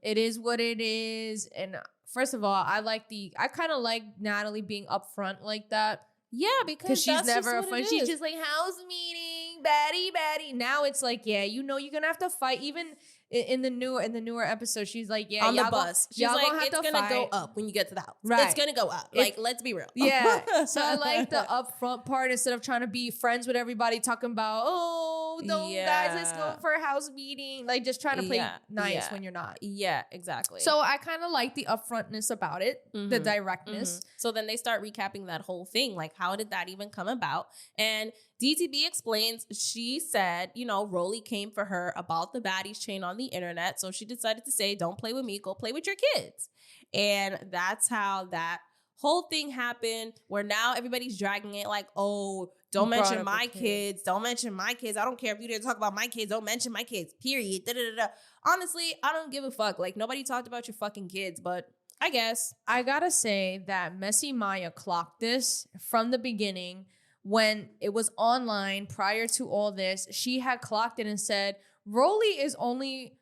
It is what it is. And first of all, I kind of like Natalie being upfront like that. Yeah, because she's never a fun. She's just like house meeting, baddie. daddy. Now it's like, yeah, you know, you're gonna have to fight. Even in the newer episode, she's like, yeah, on the bus, she's like, it's gonna go up when you get to the house. Right, it's gonna go up. Like, let's be real. Yeah. So I like the upfront part instead of trying to be friends with everybody, talking about, oh, guys, let's go for a house meeting. Like, just trying to play nice when you're not. Yeah, exactly. So I kind of like the upfrontness about it, the directness. So then they start recapping that whole thing. Like, how did that even come about? And DTB explains, she said, you know, Rolly came for her about the Baddies chain on the internet. So she decided to say, don't play with me, go play with your kids. And that's how that whole thing happened, where now everybody's dragging it like, oh, don't mention my kids. Don't mention my kids. I don't care if you didn't talk about my kids. Don't mention my kids, period. Da-da-da-da. Honestly, I don't give a fuck. Like, nobody talked about your fucking kids, but I guess. I gotta say that Messy Maya clocked this from the beginning. When it was online prior to all this, she had clocked it and said, Rolly is only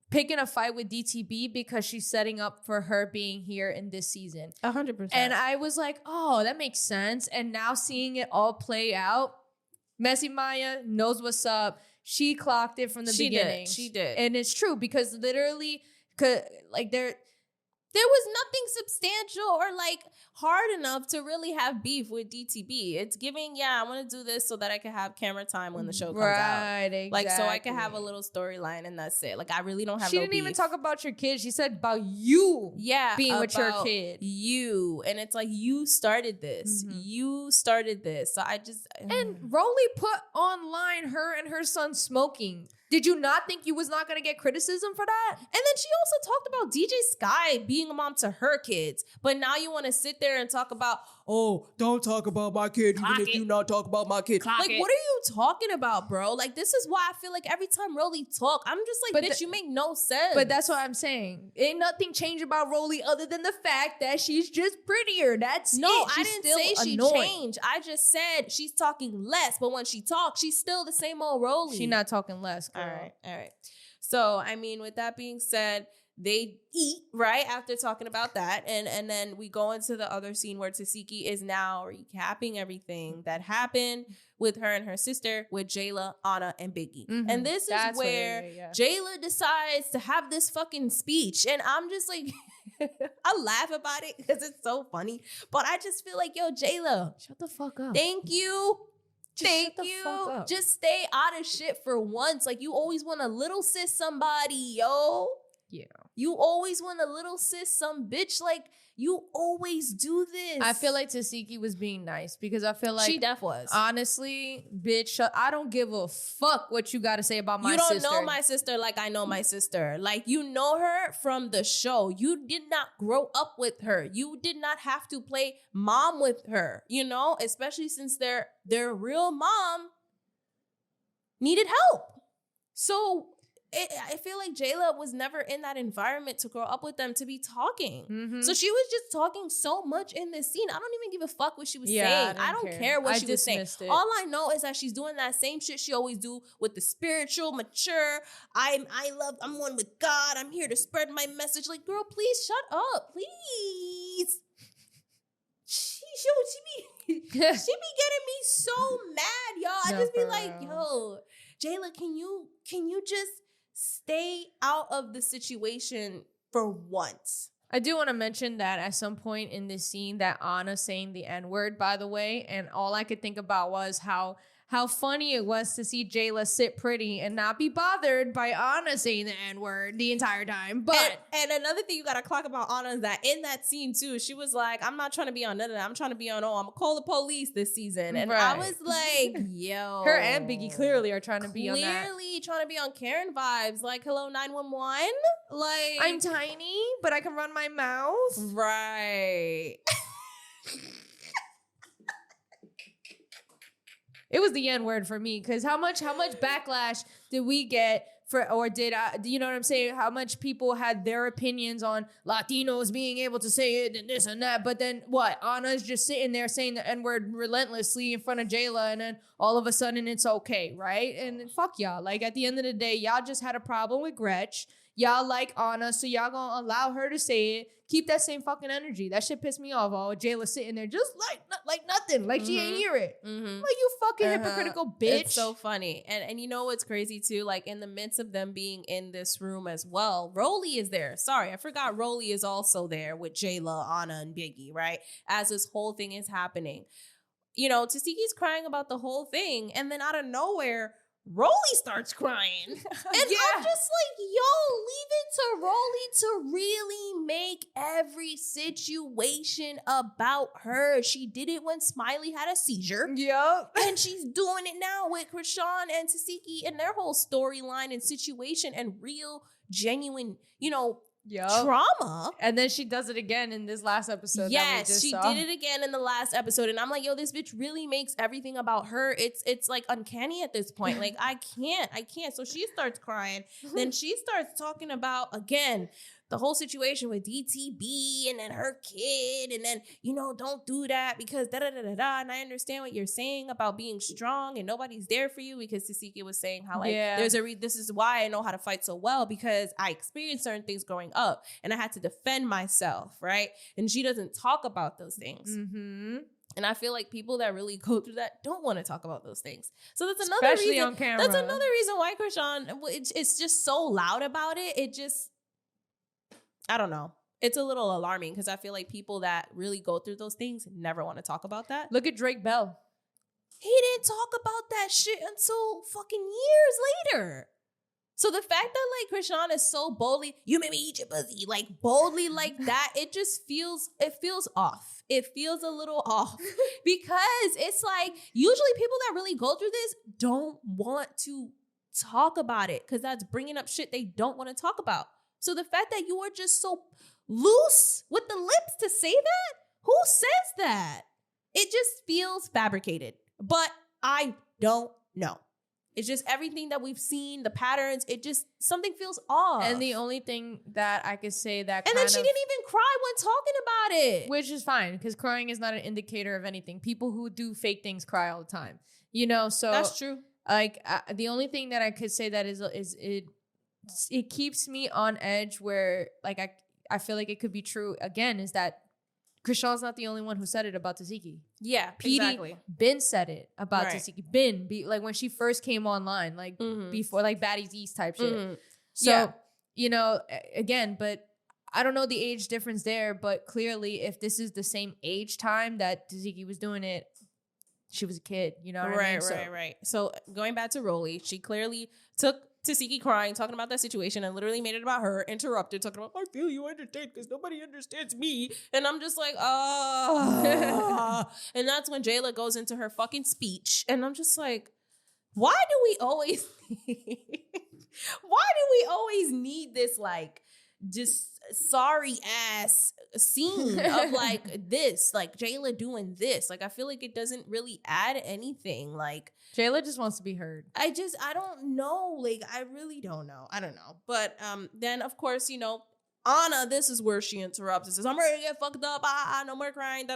picking a fight with DTB because she's setting up for her being here in this season. 100%. And I was like, oh, that makes sense. And now seeing it all play out, Messy Maya knows what's up. She clocked it from the beginning. She did. And it's true because literally, like, there was nothing substantial or like hard enough to really have beef with DTB. It's giving, I want to do this so that I can have camera time when the show comes out. Right, exactly. Like, so I can have a little storyline and that's it. Like, I really don't have She no didn't beef. even talk about your kids. She said about you being with your kid. You. And it's like, you started this. You started this. So I just... And Rolly put online her and her son smoking. Did you not think you was not going to get criticism for that? And then she also talked about DJ Sky being a mom to her kids. But now you want to sit there and talk about, oh, don't talk about my kid even if you not talk about my kid. Like, what are you talking about, bro? Like, this is why I feel like every time Rolly talk, I'm just like, bitch, you make no sense. But that's what I'm saying. Ain't nothing changed about Rolly other than the fact that she's just prettier. That's it. I didn't say she changed. I just said she's talking less. But when she talks, she's still the same old Rolly. She's not talking less, girl. All right. So, I mean, with that being said, they eat right after talking about that. And then we go into the other scene where Tesehki is now recapping everything that happened with her and her sister, with Jayla, Anna, and Biggie. And this is where Jayla decides to have this fucking speech. And I'm just like, I laugh about it because it's so funny. But I just feel like, yo, Jayla, shut the fuck up. Thank you. Thank you. Just stay out of shit for once. Like, you always want to little sis somebody, yo. Yeah. You always want to little sis some bitch. Like, you always do this. I feel like Tesehki was being nice because I feel like she def was. Honestly, bitch, I don't give a fuck what you got to say about my sister. You don't know my sister like I know my sister. Like, you know her from the show. You did not grow up with her. You did not have to play mom with her, you know, especially since their real mom needed help. So I feel like Jayla was never in that environment to grow up with them to be talking. So she was just talking so much in this scene. I don't even give a fuck what she was saying. I don't care what she was saying. All I know is that she's doing that same shit she always do with the spiritual, mature. I'm one with God. I'm here to spread my message. Like, girl, please shut up, please. She be getting me so mad, y'all. I just be like, yo, Jayla, can you just stay out of the situation for once? I do want to mention that at some point in this scene that Anna saying the N-word, by the way, and all I could think about was how funny it was to see Jayla sit pretty and not be bothered by Anna saying the N-word the entire time. But and another thing you gotta clock about Anna is that in that scene too, she was like, I'm not trying to be on none of that. I'm trying to be on, I'm gonna call the police this season. And I was like, yo. Her and Biggie clearly are trying to be on that. Clearly trying to be on Karen vibes. Like, hello, 911. Like, I'm tiny, but I can run my mouth. Right. It was the N-word for me because how much backlash did we get you know what I'm saying? How much people had their opinions on Latinos being able to say it and this and that, but then what? Anna's just sitting there saying the N-word relentlessly in front of Jayla, and then all of a sudden it's okay, right? And fuck y'all. Like, at the end of the day, y'all just had a problem with Gretch. Y'all like Anna, so y'all gonna allow her to say it. Keep that same fucking energy. That shit pissed me off. Oh, Jayla sitting there just like nothing. Like she ain't hear it. Like, you fucking hypocritical bitch. It's so funny. And you know what's crazy too? Like, in the midst of them being in this room as well, Rolly is there. Sorry, I forgot Rolly is also there with Jayla, Anna, and Biggie, right? As this whole thing is happening. You know, Tseki's crying about the whole thing. And then out of nowhere, Rolly starts crying. And I'm just like, yo, leave it to Rolly to really make every situation about her. She did it when Smiley had a seizure. Yep. And she's doing it now with Chrisean and Tsiki and their whole storyline and situation and real, genuine, you know, trauma. And then she does it again in this last episode. Yes, she did it again in the last episode. And I'm like, yo, this bitch really makes everything about her. It's like uncanny at this point. Like, I can't. So she starts crying. Then she starts talking about, again, the whole situation with DTB and then her kid. And then, you know, don't do that because da-da-da-da-da. And I understand what you're saying about being strong and nobody's there for you, because Tsiki was saying how, like, this is why I know how to fight so well, because I experienced certain things growing up and I had to defend myself, right? And she doesn't talk about those things. And I feel like people that really go through that don't want to talk about those things. So that's another Especially reason. On camera. That's another reason why Chrisean, it's just so loud about it. It just, I don't know. It's a little alarming because I feel like people that really go through those things never want to talk about that. Look at Drake Bell. He didn't talk about that shit until fucking years later. So the fact that, like, Chrisean is so boldly, you made me eat your pussy, like, boldly like that, it feels off. It feels a little off because it's like, usually people that really go through this don't want to talk about it because that's bringing up shit they don't want to talk about. So the fact that you are just so loose with the lips to say that, who says that? It just feels fabricated, but I don't know. It's just everything that we've seen, the patterns, something feels off. And the only thing that I could say that and then she didn't even cry when talking about it. Which is fine, because crying is not an indicator of anything. People who do fake things cry all the time. You know, so. That's true. Like, the only thing that I could say that is it keeps me on edge where, like, I feel like it could be true again, is that Chrisean's not the only one who said it about Tesehki. Yeah, exactly. Ben said it about Tesehki. Ben, like, when she first came online, like, before, like, Baddies East type shit. So, you know, again, but I don't know the age difference there, but clearly if this is the same age time that Tesehki was doing it, she was a kid, you know what I mean? Right. So going back to Rolly, she clearly took Tsiki crying, talking about that situation, and literally made it about her, interrupted, talking about, I feel you understand because nobody understands me. And I'm just like, and that's when Jayla goes into her fucking speech. And I'm just like, why do we always need this, like, just sorry ass scene of like this, like Jayla doing this? Like, I feel like it doesn't really add anything. Like, Jayla just wants to be heard. I don't know. Like, I really don't know. I don't know. But then of course, you know, Anna, this is where she interrupts and says, I'm ready to get fucked up. No more crying.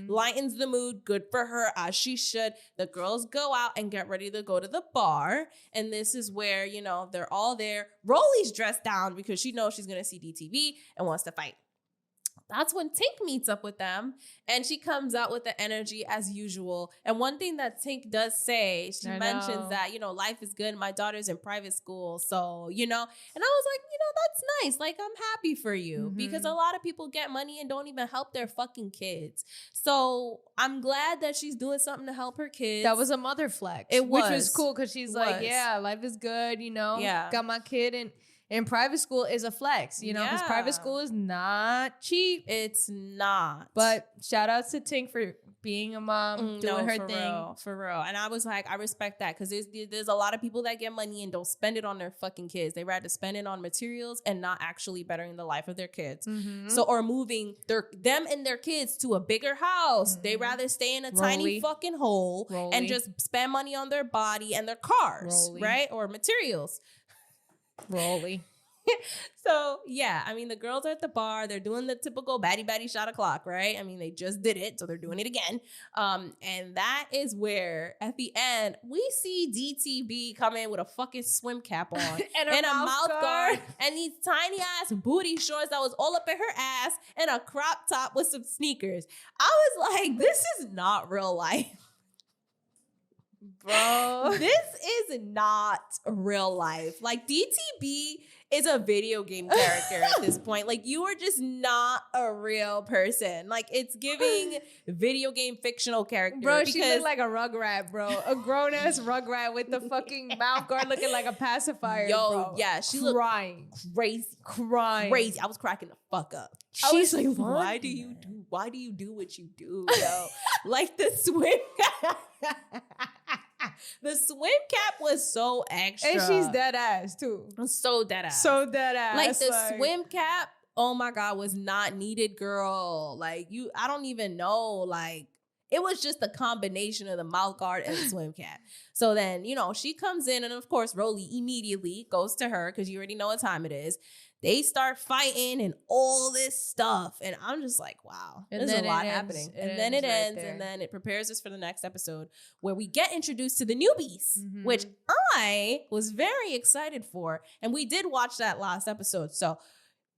Lightens the mood. Good for her, as she should. The girls go out and get ready to go to the bar. And this is where, you know, they're all there. Rolly's dressed down because she knows she's going to see DTV and wants to fight. That's when Tink meets up with them, and she comes out with the energy as usual. And one thing that Tink does say, she mentions that, you know, life is good. My daughter's in private school. So, you know, and I was like, you know, that's nice. Like, I'm happy for you because a lot of people get money and don't even help their fucking kids. So I'm glad that she's doing something to help her kids. That was a mother flex. Which was cool because she's like, yeah, life is good. You know, got my kid in private school is a flex, you know, because private school is not cheap. It's not. But shout out to Tink for being a mom, doing her thing. For real. And I was like, I respect that, because there's a lot of people that get money and don't spend it on their fucking kids. They rather spend it on materials and not actually bettering the life of their kids. So, or moving them and their kids to a bigger house. They rather stay in a tiny fucking hole and just spend money on their body and their cars, right? Or materials. Rolly. So, yeah, I mean, the girls are at the bar. They're doing the typical baddie shot o'clock, right? I mean, they just did it, so they're doing it again. And that is where, at the end, we see DTB come in with a fucking swim cap on and a mouth guard and these tiny-ass booty shorts that was all up in her ass and a crop top with some sneakers. I was like, this is not real life. Bro, this is not real life. Like, DTB is a video game character at this point. Like, you are just not a real person. Like, it's giving video game fictional character. Bro, she looked like a rugrat, bro. A grown-ass rugrat with the fucking mouth guard looking like a pacifier, bro. Yeah, she crying. Crazy. I was cracking the fuck up. She's like, why do you do what you do, yo? Like, the swim the swim cap was so extra. And she's dead ass, too. So dead ass. Like, the swim cap, oh my God, was not needed, girl. Like, I don't even know. Like, it was just the combination of the mouth guard and the swim cap. So then, she comes in, and of course, Rolly immediately goes to her because you already know what time it is. They start fighting and all this stuff. And I'm just like, wow, there's a lot happening. And then it ends, and then it prepares us for the next episode where we get introduced to the newbies, which I was very excited for. And we did watch that last episode. So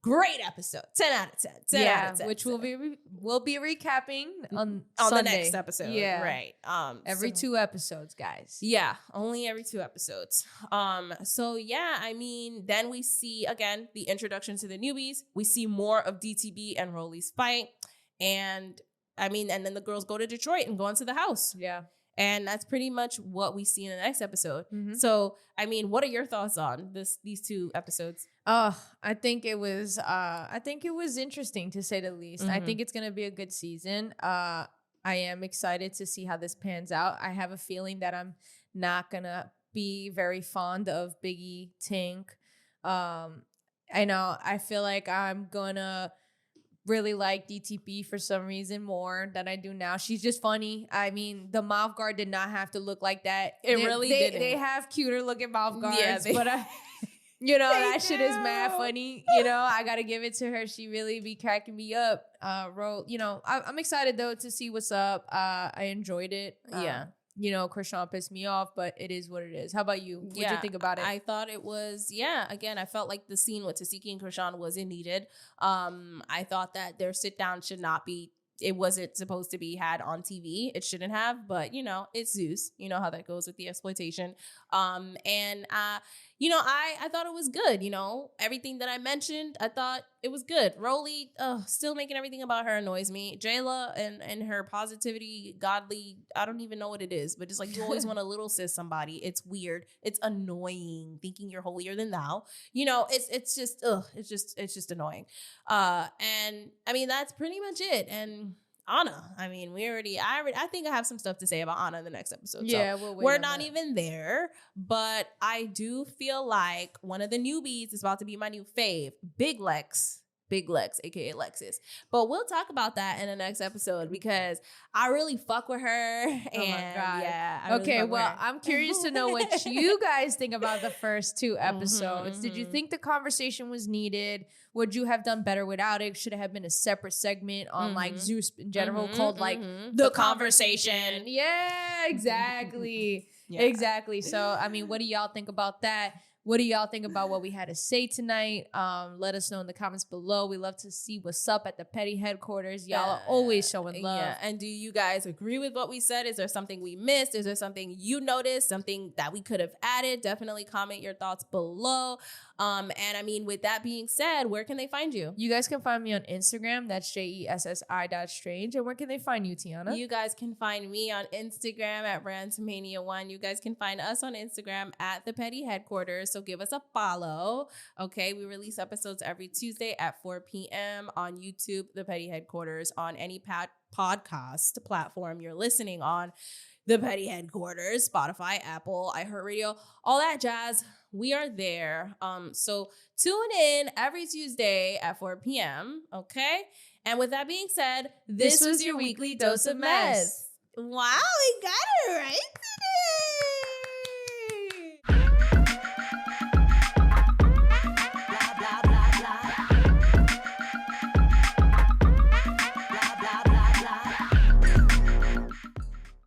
great episode. 10 out of 10. 10 out of 10. Which we'll be recapping on the next episode. Yeah. Right. Every 2 episodes, guys. Yeah. Only every 2 episodes. So yeah, I mean, then we see again the introduction to the newbies. We see more of DTB and Rolly's fight. And I mean, and then the girls go to Detroit and go into the house. Yeah. And that's pretty much what we see in the next episode. So, I mean, what are your thoughts on these 2 episodes? I think it was interesting, to say the least. I think it's going to be a good season. I am excited to see how this pans out. I have a feeling that I'm not going to be very fond of Biggie Tink. I feel like I'm going to really like DTP for some reason more than I do now. She's just funny. I mean, the mouth guard did not have to look like that. It really didn't. They have cuter looking mouth guards, but that shit is mad funny. I gotta give it to her. She really be cracking me up. I'm excited though to see what's up. I enjoyed it. Chrisean pissed me off, but it is what it is. How about you? What'd you think about it? I thought it was, again, I felt like the scene with Tsiki and Chrisean wasn't needed. I thought that their sit down should not be, it wasn't supposed to be had on TV. It shouldn't have, but it's Zeus. You know how that goes with the exploitation. I thought it was good. Everything that I mentioned, I thought it was good. Rolly, still making everything about her annoys me. Jayla and her positivity, godly, I don't even know what it is, but it's like you always want to little sis somebody. It's weird. It's annoying thinking you're holier than thou. It's just annoying. And I mean, that's pretty much it. And Anna, I mean, I think I have some stuff to say about Anna in the next episode. Yeah, so we're not even there, but I do feel like one of the newbies is about to be my new fave, Big Lex, aka Lexus. But we'll talk about that in the next episode because I really fuck with her. And oh my God. Yeah. Okay, well, I'm curious to know what you guys think about the first 2 episodes. Did you think the conversation was needed? Would you have done better without it? Should it have been a separate segment on like Zeus in general called like the conversation? Yeah, exactly. Exactly. So, I mean, what do y'all think about that? What do y'all think about what we had to say tonight? Let us know in the comments below. We love to see what's up at the Petty headquarters. Y'all are always showing love. Yeah. And do you guys agree with what we said? Is there something we missed? Is there something you noticed? Something that we could have added? Definitely comment your thoughts below. And I mean, with that being said, where can they find you? You guys can find me on Instagram. That's JESSI.strange. And where can they find you, Tiana? You guys can find me on Instagram at Rantomania1. You guys can find us on Instagram at the Petty headquarters. So give us a follow. Okay. We release episodes every Tuesday at 4 p.m. on YouTube, the Petty headquarters, on any podcast platform you're listening on. The Petty headquarters, Spotify, Apple, iHeartRadio, all that jazz. We are there. So tune in every Tuesday at 4 p.m. Okay. And with that being said, this was your weekly dose of mess. Wow, we got it right.